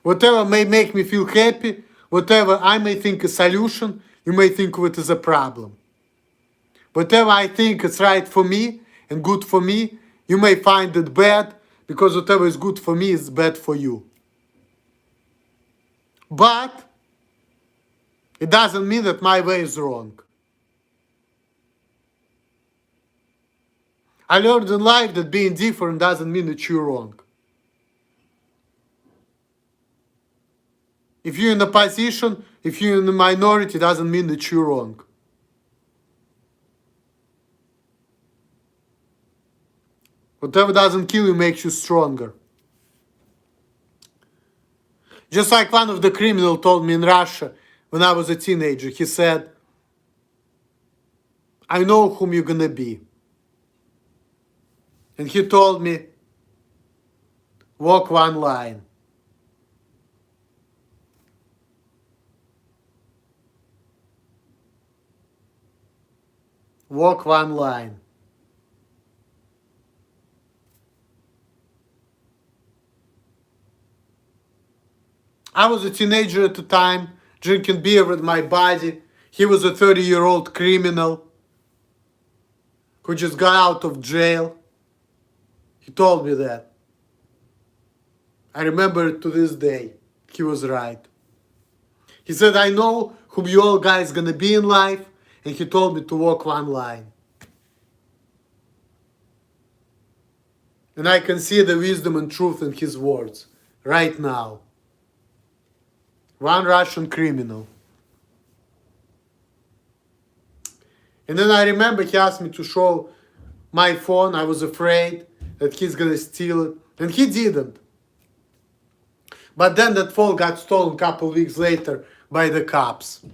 whatever may make me feel happy, whatever I may think a solution, you may think of it as a problem. Whatever I think is right for me and good for me, you may find it bad, because whatever is good for me is bad for you. But it doesn't mean that my way is wrong. I learned in life that being different doesn't mean that you're wrong. If you're in a position, if you're in a minority, it doesn't mean that you're wrong. Whatever doesn't kill you makes you stronger. Just like one of the criminals told me in Russia when I was a teenager. He said, I know whom you're gonna be. And he told me, walk one line. Walk one line. I was a teenager at the time, drinking beer with my buddy. He was a 30-year-old criminal who just got out of jail. He told me that. I remember it to this day. He was right. He said, I know who you all guys gonna be in life, and he told me to walk one line. And I can see the wisdom and truth in his words right now. One Russian criminal. And then I remember he asked me to show my phone. I was afraid that he's gonna steal it. And he didn't. But then that phone got stolen a couple of weeks later by the cops.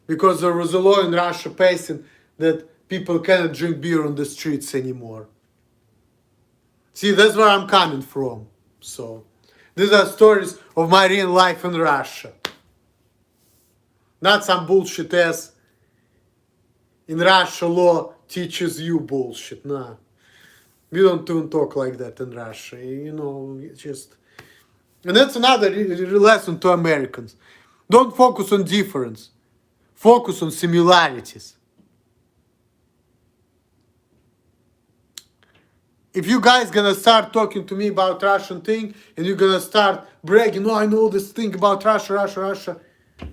Because there was a law in Russia passing that people cannot drink beer on the streets anymore. See, that's where I'm coming from. So, these are stories of my real life in Russia. Not some bullshit as in Russia law teaches you bullshit. Nah. We don't even talk like that in Russia. You know, it's just... And that's another lesson to Americans. Don't focus on difference. Focus on similarities. If you guys gonna start talking to me about Russian thing and you're gonna start bragging, oh, I know this thing about Russia,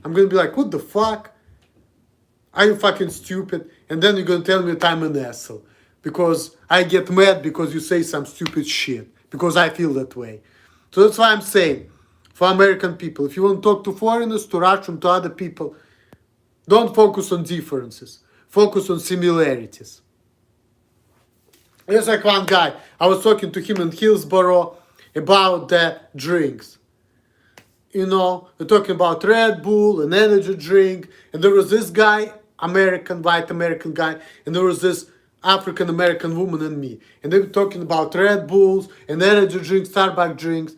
I'm gonna be like, what the fuck? Are you fucking stupid? And then you're gonna tell me that I'm an asshole. Because I get mad because you say some stupid shit. Because I feel that way. So that's why I'm saying, for American people, if you want to talk to foreigners, to Russian, to other people, don't focus on differences. Focus on similarities. There's like one guy, I was talking to him in Hillsborough about the drinks. You know, we're talking about Red Bull, an energy drink, and there was this guy, white American guy, and there was this African American woman and me. And they were talking about Red Bulls and energy drinks, Starbucks drinks.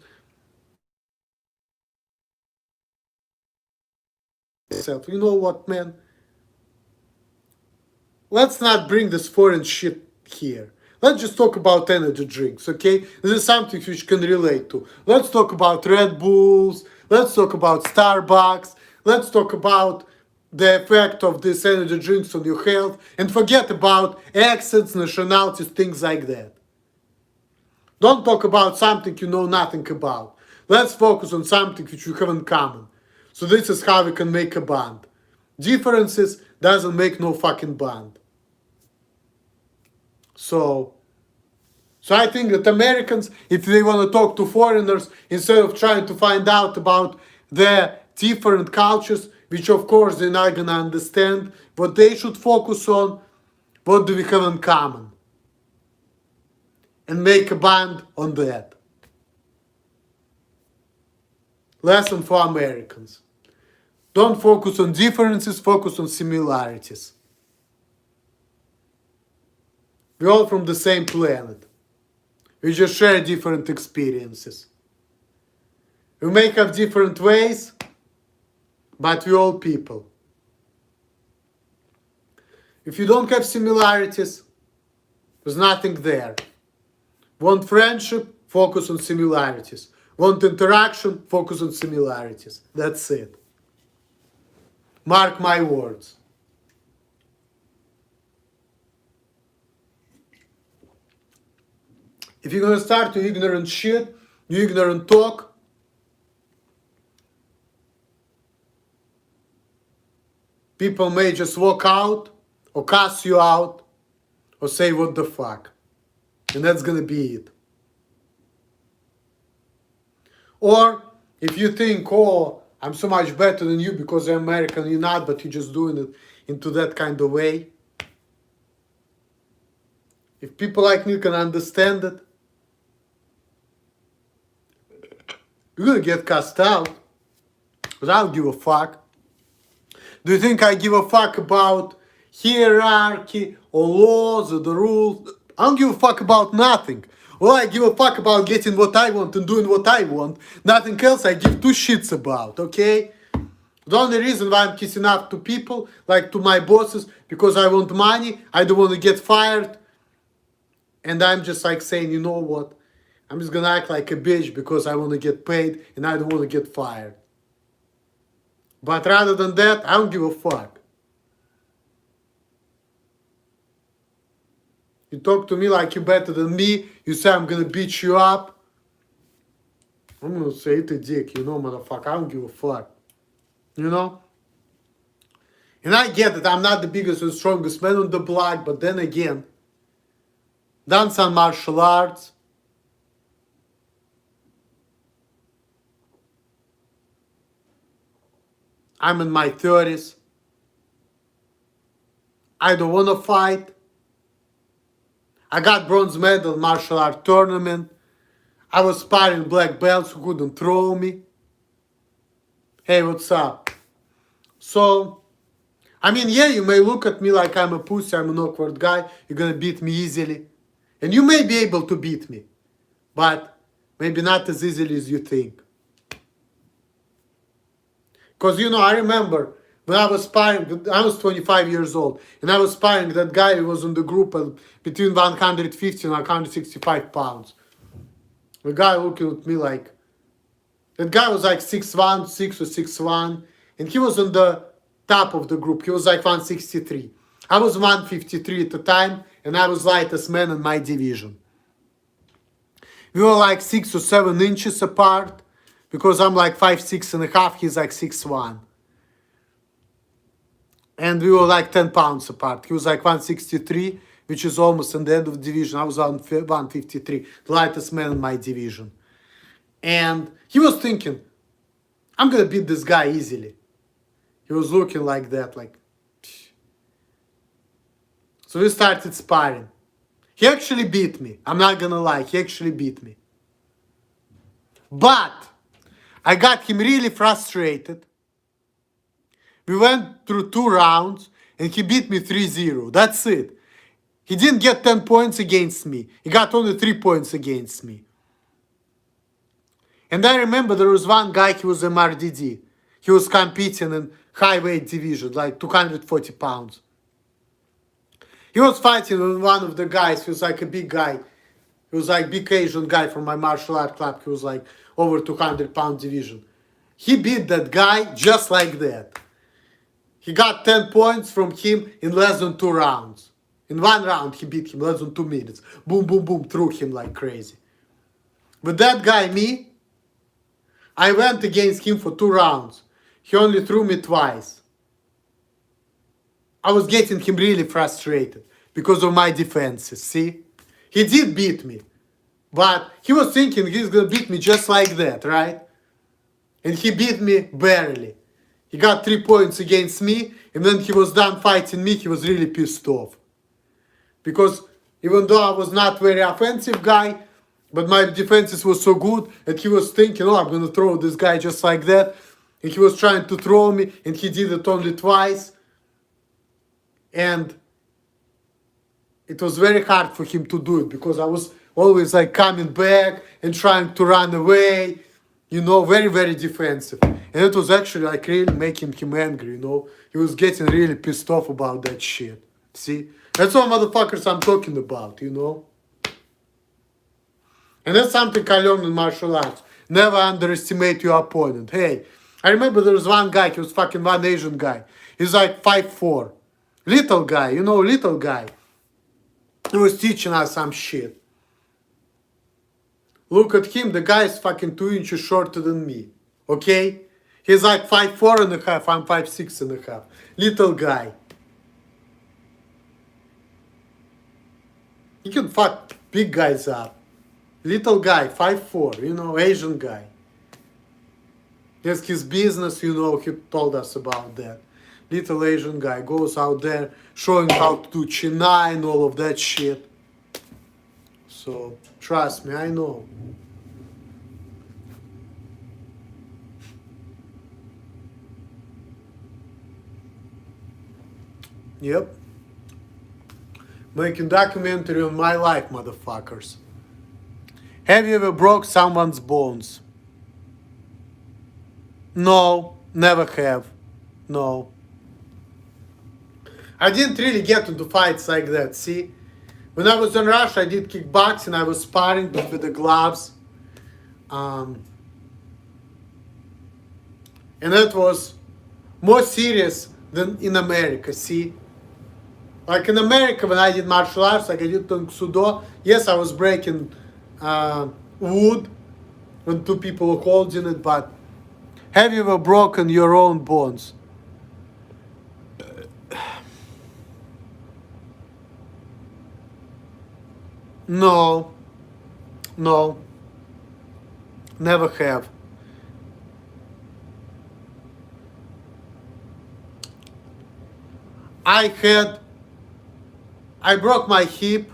You know what, man? Let's not bring this foreign shit here. Let's just talk about energy drinks, okay? This is something which you can relate to. Let's talk about Red Bulls. Let's talk about Starbucks. Let's talk about the effect of these energy drinks on your health. And forget about accents, nationalities, things like that. Don't talk about something you know nothing about. Let's focus on something which you have in common. So this is how we can make a bond. Differences doesn't make no fucking bond. So I think that Americans, if they want to talk to foreigners, instead of trying to find out about their different cultures, which of course they're not going to understand, what they should focus on, what do we have in common? And make a bond on that. Lesson for Americans. Don't focus on differences, focus on similarities. We're all from the same planet. We just share different experiences. We may have different ways, but we're all people. If you don't have similarities, there's nothing there. Want friendship? Focus on similarities. Want interaction? Focus on similarities. That's it. Mark my words. If you're gonna start to ignorant shit, you ignorant talk, people may just walk out or cuss you out or say what the fuck. And that's gonna be it. Or if you think, oh, I'm so much better than you because I'm American, you're not, but you're just doing it into that kind of way. If people like me can understand it, you're gonna get cast out. But I don't give a fuck. Do you think I give a fuck about hierarchy or laws or the rules? I don't give a fuck about nothing. All I give a fuck about getting what I want and doing what I want. Nothing else I give two shits about, okay? The only reason why I'm kissing up to people, like to my bosses, because I want money, I don't want to get fired. And I'm just like saying, you know what? I'm just gonna act like a bitch because I want to get paid and I don't want to get fired. But rather than that, I don't give a fuck. You talk to me like you're better than me, you say I'm gonna beat you up. I'm gonna say it's a dick, you know, motherfucker. I don't give a fuck. You know? And I get it, I'm not the biggest and strongest man on the block, but then again, done some martial arts. I'm in my 30s. I don't want to fight. I got bronze medal martial art tournament. I was sparring black belts who couldn't throw me. Hey, what's up? So, I mean, yeah, you may look at me like I'm a pussy, I'm an awkward guy. You're gonna beat me easily. And you may be able to beat me. But maybe not as easily as you think. Because, you know, I remember when I was sparring, I was 25 years old, and I was sparring that guy who was in the group between 150 and 165 pounds. The guy looking at me like, that guy was like 6'1", 6 or 6'1", and he was on the top of the group. He was like 163. I was 153 at the time, and I was lightest man in my division. We were like 6 or 7 inches apart. Because I'm like 5'6.5", he's like 6'1". And we were like 10 pounds apart. He was like 163, which is almost in the end of the division. I was on 153, the lightest man in my division. And he was thinking, I'm gonna beat this guy easily. He was looking like that, like. Psh. So we started sparring. He actually beat me. I'm not gonna lie, he actually beat me. But I got him really frustrated. We went through 2 rounds and he beat me 3-0. That's it. He didn't get 10 points against me. He got only 3 points against me. And I remember there was one guy, he was MRDD. He was competing in high weight division, like 240 pounds. He was fighting with one of the guys. He was like a big guy. He was like big Asian guy from my martial art club. He was like over 200-pound division. He beat that guy just like that. He got 10 points from him in less than 2 rounds. In 1 round, he beat him less than 2 minutes. Boom, boom, boom, threw him like crazy. But that guy, me, I went against him for 2 rounds. He only threw me twice. I was getting him really frustrated because of my defenses, see? He did beat me. But he was thinking he's gonna beat me just like that, right? And he beat me barely. He got 3 points against me, and when he was done fighting me, he was really pissed off. Because even though I was not very offensive guy, but my defenses were so good, and he was thinking, oh, I'm gonna throw this guy just like that. And he was trying to throw me, and he did it only twice. And it was very hard for him to do it, because I was always like coming back and trying to run away, you know, very, very defensive. And it was actually like really making him angry, you know. He was getting really pissed off about that shit. See? That's what motherfuckers I'm talking about, you know. And that's something I learned in martial arts. Never underestimate your opponent. Hey, I remember there was one guy, he was fucking one Asian guy. He's like 5'4". Little guy, you know, little guy. He was teaching us some shit. Look at him, the guy is fucking 2 inches shorter than me. Okay? He's like 5'4" and a half, I'm 5'6" and a half. Little guy. He can fuck big guys up. Little guy, 5'4", you know, Asian guy. That's his business, you know, he told us about that. Little Asian guy goes out there showing how to do China and all of that shit. So, trust me, I know. Yep. Making documentary on my life, motherfuckers. Have you ever broke someone's bones? No, never have. No. I didn't really get into fights like that, see? When I was in Russia, I did kickboxing, I was sparring, but with the gloves. And that was more serious than in America, see? Like in America, when I did martial arts, like I did Kung Sudo, yes, I was breaking wood when two people were holding it, but have you ever broken your own bones? No, no, never have. I broke my hip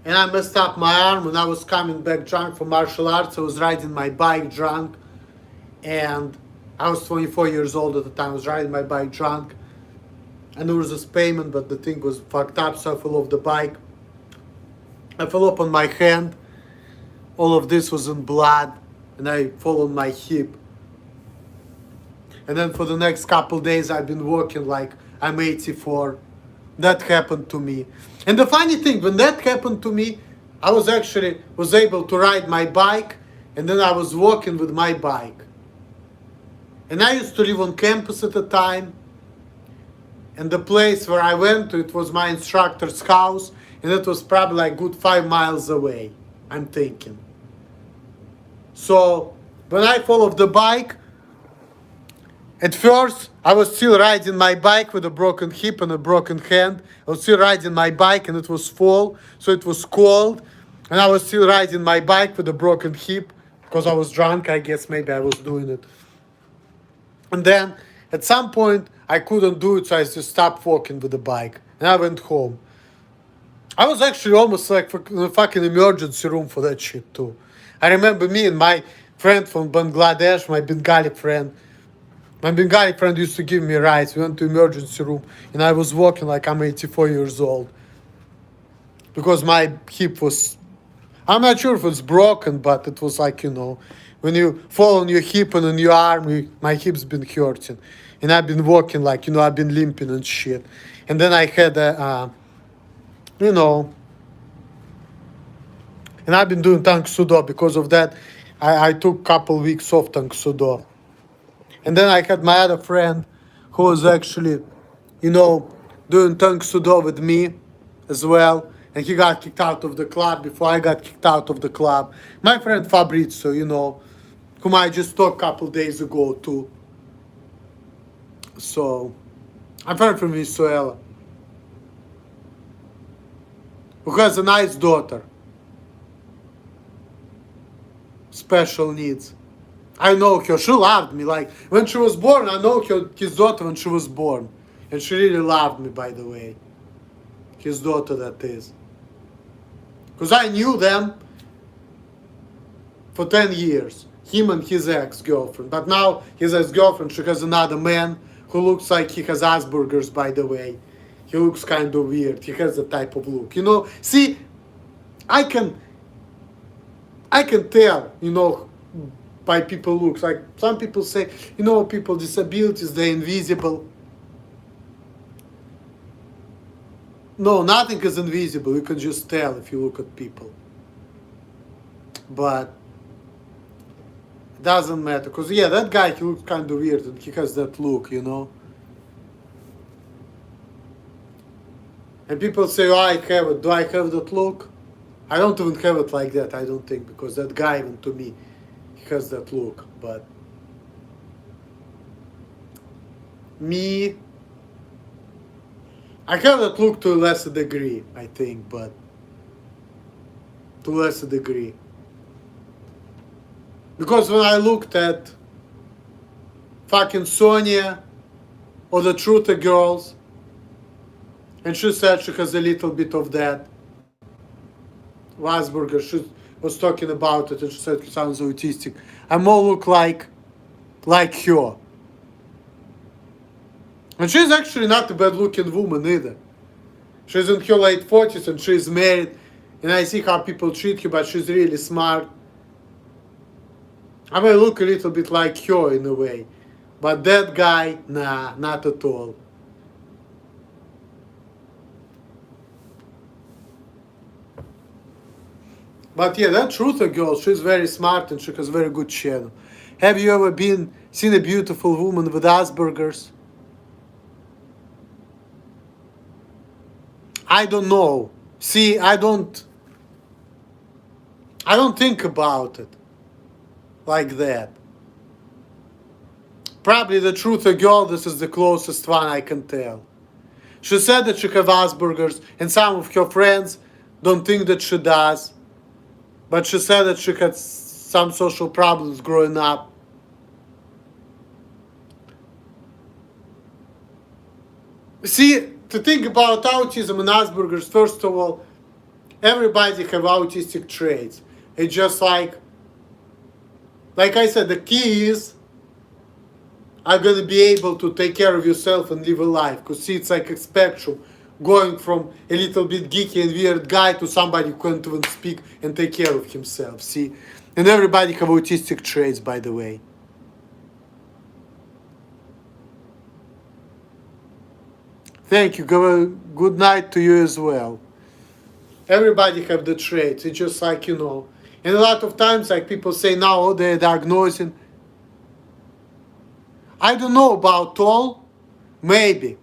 and I messed up my arm when I was coming back drunk from martial arts. I was riding my bike drunk and I was 24 years old at the time. I was riding my bike drunk and there was this payment, but the thing was fucked up, so I fell off the bike. I fell up on my hand. All of this was in blood and I fell on my hip. And then for the next couple days, I've been walking like I'm 84. That happened to me. And the funny thing, when that happened to me, I was able to ride my bike, and then I was walking with my bike. And I used to live on campus at the time. And the place where I went to, it was my instructor's house, and it was probably like good 5 miles away, I'm thinking. So when I fell off the bike, at first, I was still riding my bike with a broken hip and a broken hand. I was still riding my bike and it was fall, so it was cold. And I was still riding my bike with a broken hip because I was drunk, I guess maybe I was doing it. And then at some point, I couldn't do it, so I just stopped walking with the bike. And I went home. I was actually almost like in a fucking emergency room for that shit too. I remember me and my friend from Bangladesh, my Bengali friend, used to give me rides. We went to emergency room and I was walking like I'm 84 years old. Because my hip was, I'm not sure if it's broken, but it was like, you know, when you fall on your hip and on your arm, my hip's been hurting. And I've been walking like, you know, I've been limping and shit. And then I had you know, and I've been doing Tang Sudo. Because of that, I took a couple weeks off Tang Sudo. And then I had my other friend who was actually, you know, doing Tang Sudo with me as well. And he got kicked out of the club before I got kicked out of the club. My friend Fabrizio, you know, whom I just talked a couple days ago too. So, I'm friend from Venezuela. Who has a nice daughter. Special needs. I know her. She loved me. Like, when she was born, I know his daughter when she was born. And she really loved me, by the way. His daughter, that is. Because I knew them for 10 years. Him and his ex-girlfriend. But now his ex-girlfriend, she has another man who looks like he has Asperger's, by the way. He looks kind of weird. He has that type of look. You know, see, I can tell, you know, by people looks. Like some people say, you know, people with disabilities, they're invisible. No, nothing is invisible. You can just tell if you look at people. But doesn't matter. Because, yeah, that guy, he looks kind of weird and he has that look, you know. And people say, oh, I have it. Do I have that look? I don't even have it like that, I don't think, because that guy, even to me, he has that look. But me, I have that look to a lesser degree, I think, but to a lesser degree. Because when I looked at fucking Sonia or the Truther girls, and she said she has a little bit of that, Wasberger, she was talking about it and she said he sounds autistic. I more look like her. And she's actually not a bad looking woman either. She's in her late 40s and she's married. And I see how people treat her, but she's really smart. I may look a little bit like her in a way. But that guy, nah, not at all. But yeah, that Truther girl, she's very smart and she has very good channel. Have you ever seen a beautiful woman with Asperger's? I don't know. See, I don't think about it like that. Probably the Truther girl, this is the closest one I can tell. She said that she has Asperger's, and some of her friends don't think that she does. But she said that she had some social problems growing up. See, to think about autism and Asperger's, first of all, everybody have autistic traits. It's just like I said, the key is are going to be able to take care of yourself and live a life. Because see, it's like a spectrum, going from a little bit geeky and weird guy to somebody who can't even speak and take care of himself, see? And everybody have autistic traits, by the way. Thank you. Good night to you as well. Everybody have the traits. It's just like, you know. And a lot of times, like people say now, oh, they're diagnosing. I don't know about all. Maybe.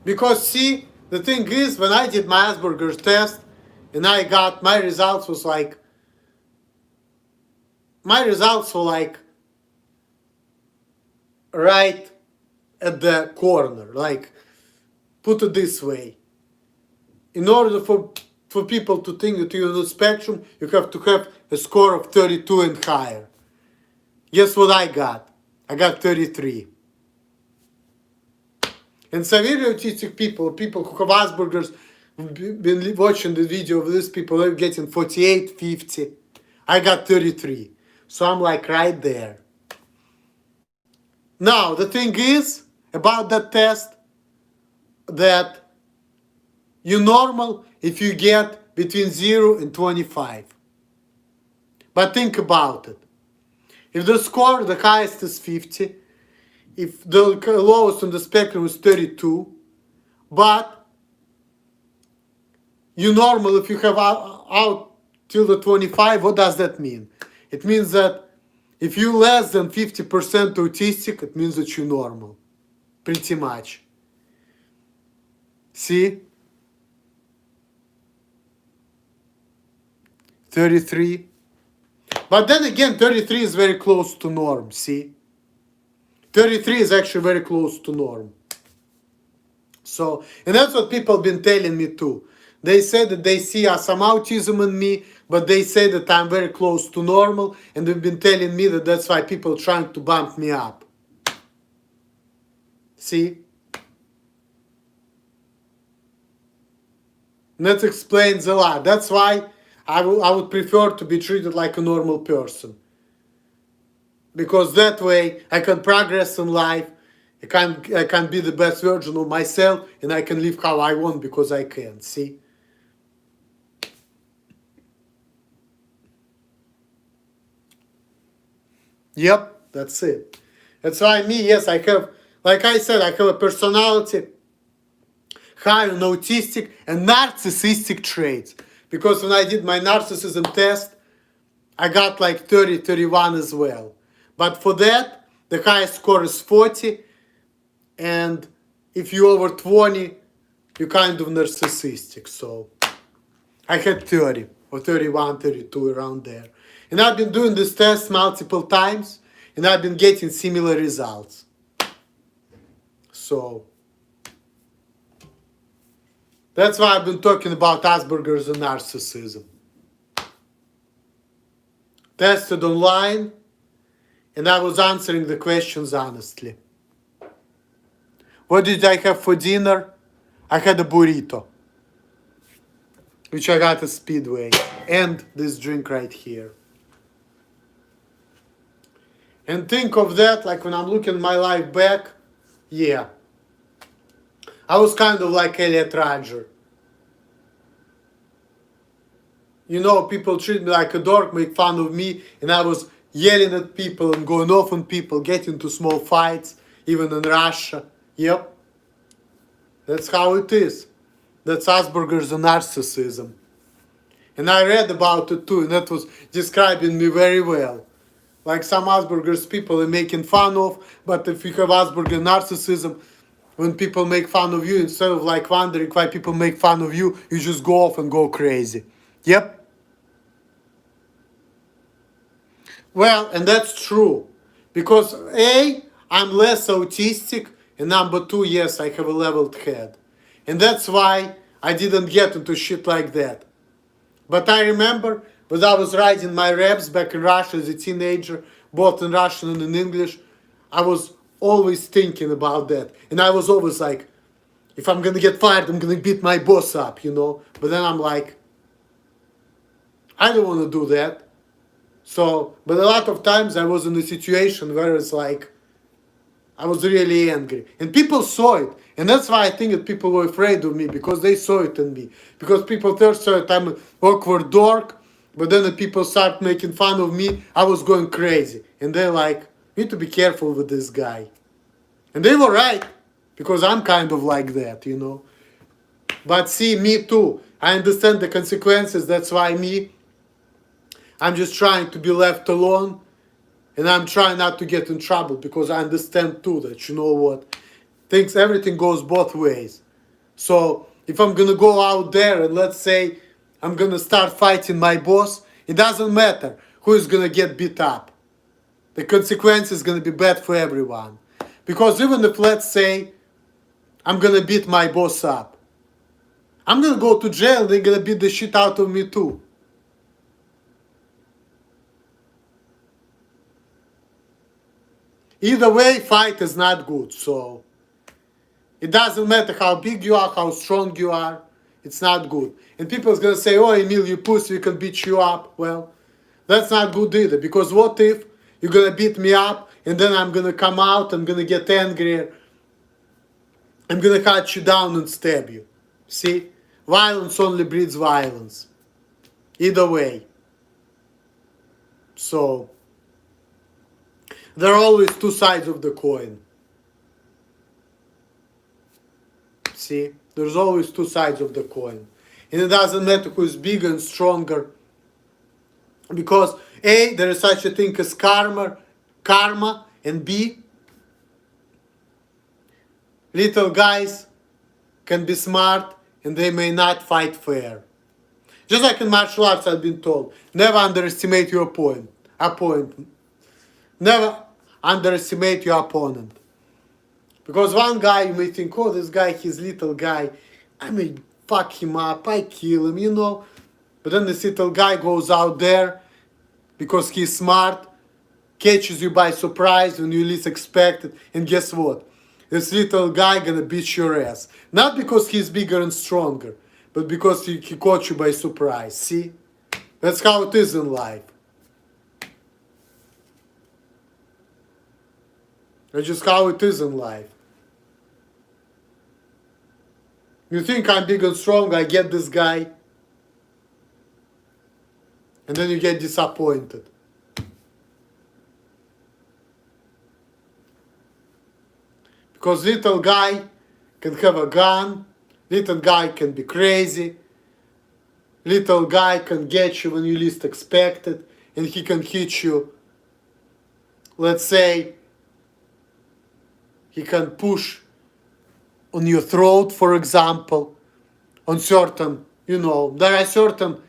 Because see, the thing is, when I did my Asperger's test, and I got, my results were like right at the corner. Like, put it this way. In order for people to think that you're on the spectrum, you have to have a score of 32 and higher. Guess what I got? I got 33. And severely autistic people who have Asperger's, been watching the video of these people, they're getting 48, 50. I got 33. So I'm like right there. Now, the thing is about that test, that you're normal if you get between 0 and 25. But think about it. If the score, the highest is 50, if the lowest on the spectrum is 32, but you're normal if you have out till the 25, what does that mean? It means that if you're less than 50% autistic, it means that you're normal. Pretty much. See? 33. But then again, 33 is very close to norm, see? 33 is actually very close to norm. So, and that's what people have been telling me too. They say that they see some autism in me, but they say that I'm very close to normal, and they've been telling me that that's why people are trying to bump me up. See? And that explains a lot. That's why I would prefer to be treated like a normal person. Because that way I can progress in life, I can be the best version of myself, and I can live how I want because I can, see? Yep, that's it. That's why me, yes, I have, like I said, I have a personality, high on autistic and narcissistic traits. Because when I did my narcissism test, I got like 30, 31 as well. But for that, the highest score is 40. And if you're over 20, you're kind of narcissistic. So I had 30 or 31, 32 around there. And I've been doing this test multiple times and I've been getting similar results. So that's why I've been talking about Asperger's and narcissism. Tested online and I was answering the questions honestly. What did I have for dinner? I had a burrito, which I got at Speedway, and this drink right here. And think of that, like when I'm looking my life back, yeah. I was kind of like Elliot Rodger. You know, people treat me like a dork, make fun of me, and I was yelling at people and going off on people, getting into small fights, even in Russia. Yep. That's how it is. That's Asperger's and narcissism. And I read about it too, and that was describing me very well. Like some Asperger's people are making fun of, but if you have Asperger narcissism, when people make fun of you, instead of like wondering why people make fun of you, you just go off and go crazy. Yep. Well, and that's true. Because A, I'm less autistic, and number two, yes, I have a leveled head. And that's why I didn't get into shit like that. But I remember when I was writing my raps back in Russia as a teenager, both in Russian and in English, I was always thinking about that. And I was always like, if I'm gonna get fired, I'm gonna beat my boss up, you know. But then I'm like, I don't wanna do that. So, but a lot of times I was in a situation where it's like, I was really angry. And people saw it. And that's why I think that people were afraid of me, because they saw it in me. Because people first saw it, I'm an awkward dork, but then the people start making fun of me, I was going crazy. And they're like, you need to be careful with this guy. And they were right, because I'm kind of like that, you know. But see, me too. I understand the consequences, that's why I'm just trying to be left alone. And I'm trying not to get in trouble, because I understand too that, you know what, everything goes both ways. So if I'm gonna go out there and let's say I'm gonna start fighting my boss, it doesn't matter who is gonna get beat up. The consequence is gonna be bad for everyone. Because even if, let's say, I'm gonna beat my boss up, I'm gonna go to jail and they're gonna beat the shit out of me too. Either way, fight is not good, so it doesn't matter how big you are, how strong you are, it's not good. And people's gonna say, oh, Emil, you pussy, we can beat you up. Well, that's not good either, because what if you're gonna beat me up and then I'm gonna come out, I'm gonna get angry, I'm gonna cut you down and stab you. See? Violence only breeds violence. Either way. So there are always two sides of the coin. See? There's always two sides of the coin. And it doesn't matter who is bigger and stronger. Because A, there is such a thing as karma, and B, little guys can be smart and they may not fight fair. Just like in martial arts, I've been told, never underestimate your opponent. Never underestimate your opponent. Because one guy, you may think, oh, this guy, he's little guy, I may fuck him up, I kill him, you know. But then this little guy goes out there, because he's smart, catches you by surprise when you least expect it, and guess what? This little guy gonna beat your ass. Not because he's bigger and stronger, but because he caught you by surprise, see? That's how it is in life. That's just how it is in life. You think I'm big and strong, I get this guy, and then you get disappointed. Because little guy can have a gun, little guy can be crazy, little guy can get you when you least expect it, and he can hit you. Let's say he can push on your throat, for example, on certain, there are certain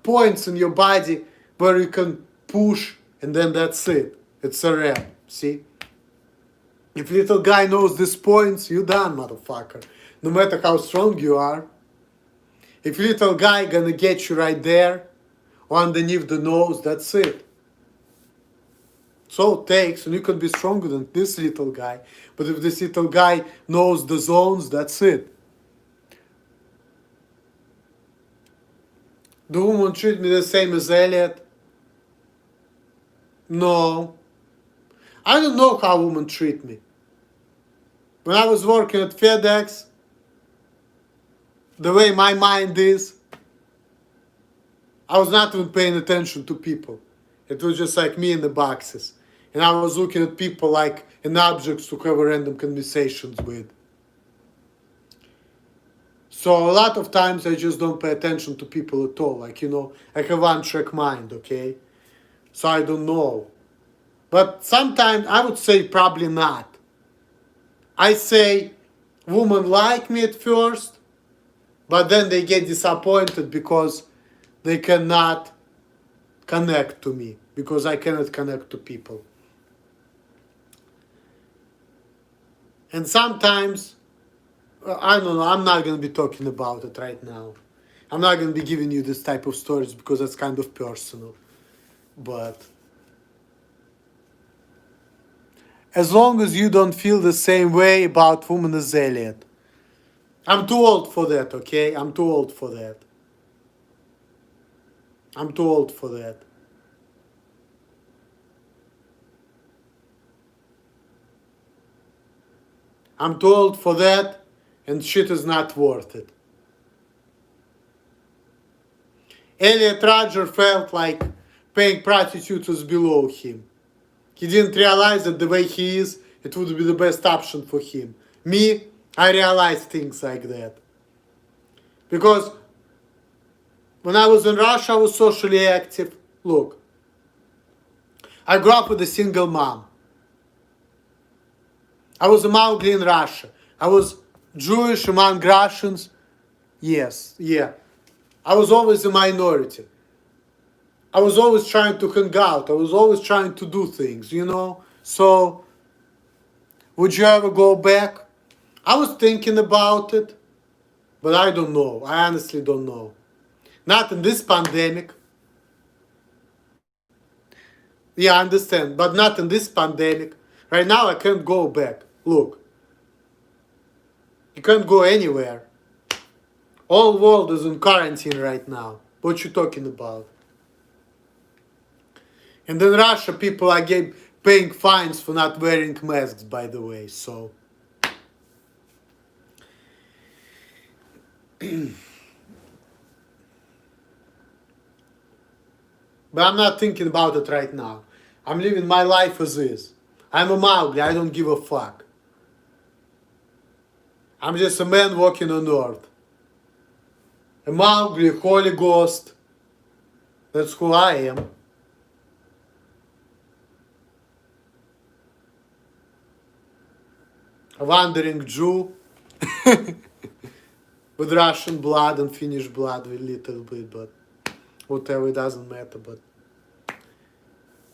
points in your body where you can push, and then that's it. It's a wrap, see? If little guy knows these points, you done, motherfucker. No matter how strong you are. If little guy gonna get you right there, or underneath the nose, that's it. So it takes, and you can be stronger than this little guy. But if this little guy knows the zones, that's it. Do women treat me the same as Elliot? No. I don't know how women treat me. When I was working at FedEx, the way my mind is, I was not even paying attention to people. It was just like me in the boxes. And I was looking at people like an objects to have random conversations with. So a lot of times I just don't pay attention to people at all. Like, I have one-track mind, okay? So I don't know. But sometimes I would say probably not. I say women like me at first, but then they get disappointed because they cannot connect to me, because I cannot connect to people. And sometimes, I don't know, I'm not going to be talking about it right now. I'm not going to be giving you this type of stories because that's kind of personal. But as long as you don't feel the same way about women as Elliot, I'm too old for that, okay? I'm too old for that. I'm too old for that. I'm too old for that, and shit is not worth it. Elliot Rodger felt like paying prostitutes was below him. He didn't realize that the way he is, it would be the best option for him. Me, I realized things like that. Because when I was in Russia, I was socially active. Look, I grew up with a single mom. I was a Mowgli in Russia. I was Jewish among Russians. Yes, yeah. I was always a minority. I was always trying to hang out. I was always trying to do things, So, would you ever go back? I was thinking about it, but I don't know. I honestly don't know. Not in this pandemic. Yeah, I understand, but not in this pandemic. Right now, I can't go back. Look, you can't go anywhere. All world is in quarantine right now. What you talking about? And in Russia, people are paying fines for not wearing masks, by the way, so. But I'm not thinking about it right now. I'm living my life as is. I'm a Mowgli, I don't give a fuck. I'm just a man walking on earth. A Mowgli, holy ghost. That's who I am. A wandering Jew with Russian blood and Finnish blood a little bit, but whatever, it doesn't matter. But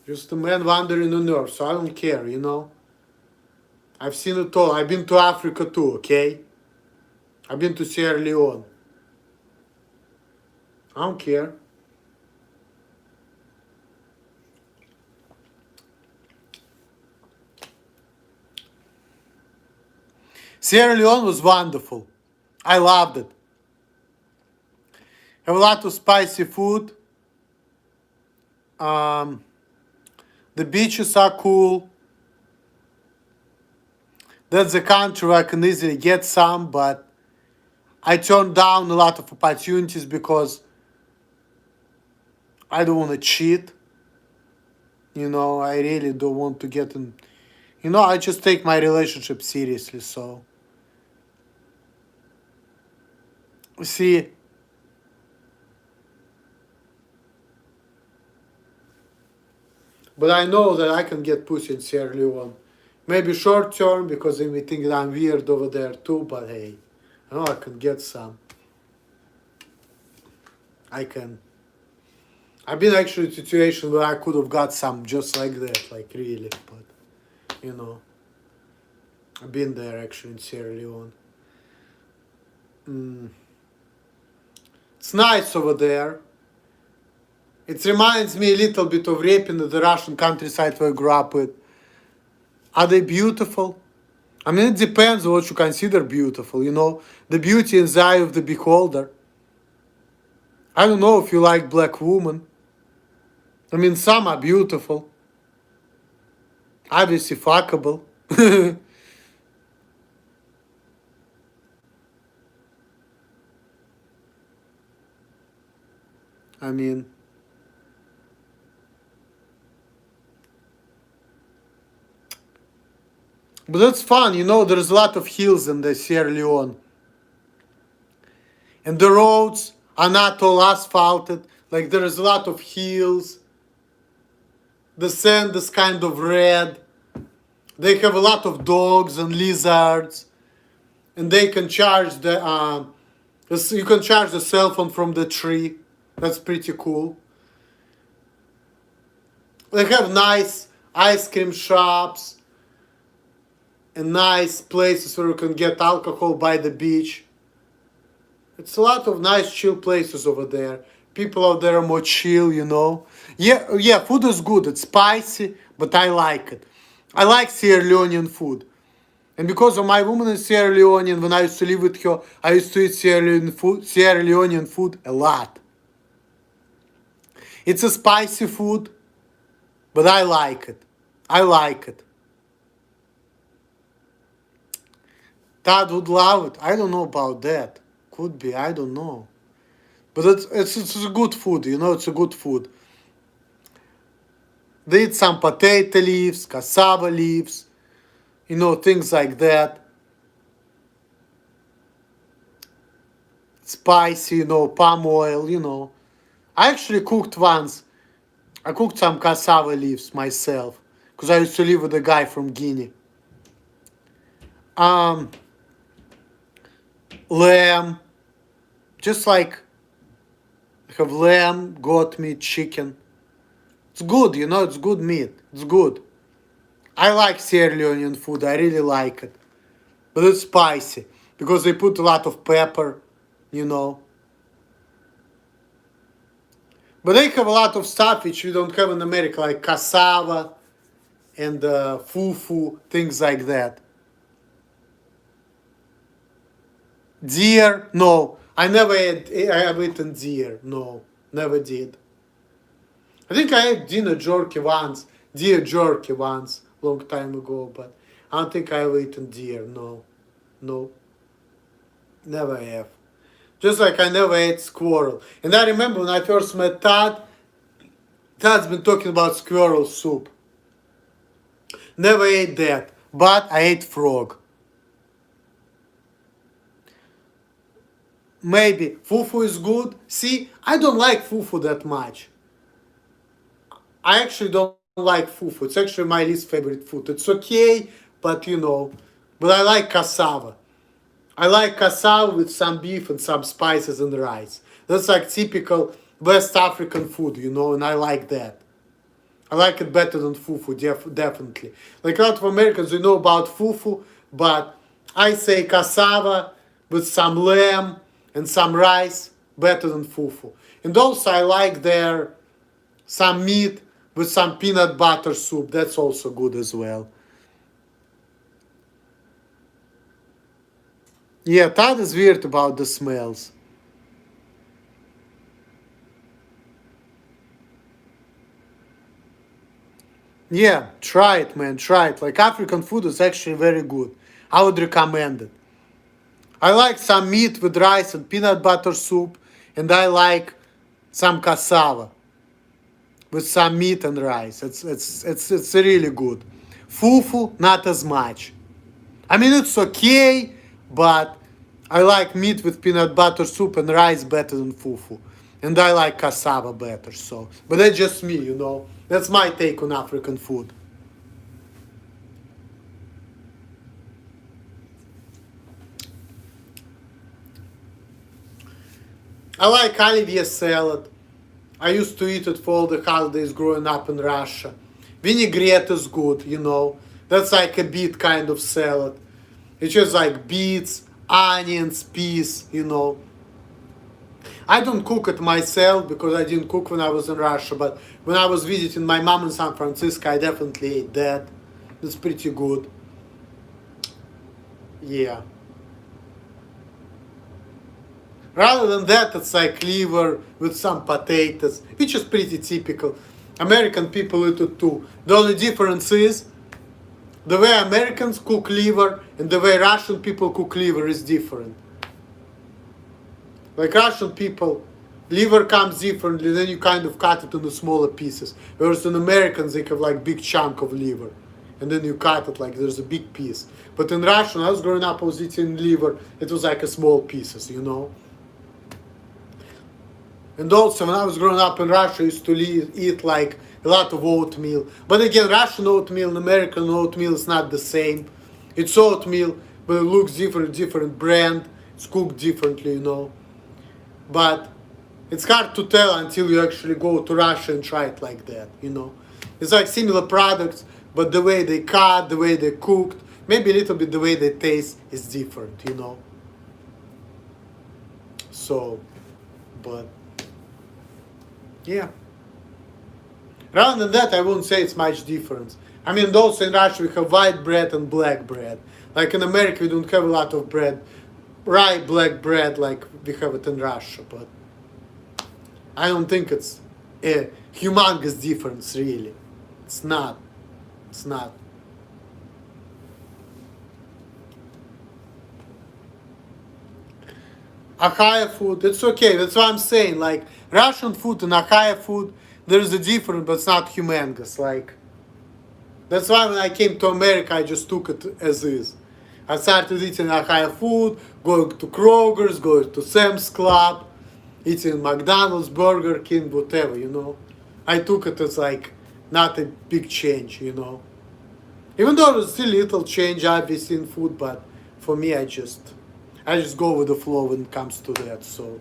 just a man wandering on earth, so I don't care, I've seen it all. I've been to Africa too, okay? I've been to Sierra Leone. I don't care. Sierra Leone was wonderful. I loved it. Have a lot of spicy food. The beaches are cool. That's a country where I can easily get some, but I turned down a lot of opportunities because I don't want to cheat. I really don't want to get in. I just take my relationship seriously, so. See, But I know that I can get pussy in Sierra Leone. Maybe short term because they may think that I'm weird over there too, but hey, I know I can get some. I can. I've been actually in a situation where I could have got some just like that, like really, but you know, I've been there actually in Sierra Leone. It's nice over there. It reminds me a little bit of Repin, the Russian countryside where I grew up with. Are they beautiful? I mean, it depends on what you consider beautiful, you know. The beauty in the eye of the beholder. I don't know if you like black women. I mean, some are beautiful. Obviously fuckable. I mean, but that's fun, you know. There's a lot of hills in the Sierra Leone. And the roads are not all asphalted. Like, there is a lot of hills. The sand is kind of red. They have a lot of dogs and lizards. And they can charge you can charge the cell phone from the tree. That's pretty cool. They have nice ice cream shops and nice places where you can get alcohol by the beach. It's a lot of nice chill places over there. People out there are more chill, you know. Yeah, food is good. It's spicy, but I like it. I like Sierra Leonean food. And because of my woman in Sierra Leone, when I used to live with her, I used to eat Sierra Leonean food a lot. It's a spicy food, but I like it. I like it. Dad would love it. I don't know about that. Could be, I don't know. But it's a good food, you know, it's a good food. They eat some potato leaves, cassava leaves, you know, things like that. Spicy, you know, palm oil, you know. I actually cooked once. I cooked some cassava leaves myself because I used to live with a guy from Guinea. Lamb, just like have lamb, goat meat, chicken. It's good, you know, it's good meat. It's good. I like Sierra Leonean food, I really like it. But it's spicy because they put a lot of pepper, you know. But they have a lot of stuff which we don't have in America, like cassava and fufu, things like that. Deer, no. I have eaten deer. No, never did. I think I had deer jerky once, long time ago, but I don't think I have eaten deer. No, never have. Just like I never ate squirrel. And I remember when I first met Todd, Todd's been talking about squirrel soup. Never ate that, but I ate frog. Maybe fufu is good. See, I don't like fufu that much. I actually don't like fufu. It's actually my least favorite food. It's okay, but you know, but I like cassava. I like cassava with some beef and some spices and rice. That's like typical West African food, you know, and I like that. I like it better than fufu, definitely. Like a lot of Americans, you know about fufu, but I say cassava with some lamb and some rice better than fufu. And also I like their some meat with some peanut butter soup. That's also good as well. Yeah, Todd is weird about the smells. Yeah, try it, man. Try it. Like African food is actually very good. I would recommend it. I like some meat with rice and peanut butter soup, and I like some cassava with some meat and rice. It's really good. Fufu, not as much. I mean, it's okay, but I like meat with peanut butter soup and rice better than fufu. And I like cassava better, so. But that's just me, you know. That's my take on African food. I like Olivier salad. I used to eat it for all the holidays growing up in Russia. Vinaigrette is good, you know. That's like a beet kind of salad. It's just like beets, onions, peas, you know. I don't cook it myself because I didn't cook when I was in Russia, but when I was visiting my mom in San Francisco, I definitely ate that. It's pretty good. Yeah. Rather than that, it's like liver with some potatoes, which is pretty typical. American people eat it too. The only difference is the way Americans cook liver and the way Russian people cook liver is different. Like Russian people, liver comes differently, then you kind of cut it into smaller pieces. Whereas in Americans, they have like big chunk of liver. And then you cut it like there's a big piece. But in Russia, when I was growing up, I was eating liver, it was like a small pieces, you know. And also, when I was growing up in Russia, I used to eat like a lot of oatmeal. But again, Russian oatmeal and American oatmeal is not the same. It's oatmeal, but it looks different, different brand. It's cooked differently, you know. But it's hard to tell until you actually go to Russia and try it like that, you know. It's like similar products, but the way they cut, the way they cooked, maybe a little bit the way they taste is different, you know. So, but yeah. Rather than that, I wouldn't say it's much difference. I mean, also in Russia, we have white bread and black bread. Like in America, we don't have a lot of bread, rye black bread like we have it in Russia. But I don't think it's a humongous difference, really. It's not. It's not. Achaya food, it's okay. That's what I'm saying. Like Russian food and Achaya food, there's a difference, but it's not humongous. Like that's why when I came to America, I just took it as is. I started eating Achaya food, going to Kroger's, going to Sam's Club, eating McDonald's, Burger King, whatever, you know. I took it as like not a big change, you know. Even though there's still little change obviously in food, but for me, I just go with the flow when it comes to that. So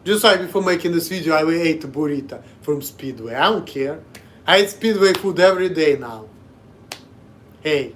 just like before making this video, I ate a burrito from Speedway. I don't care. I eat Speedway food every day now. Hey.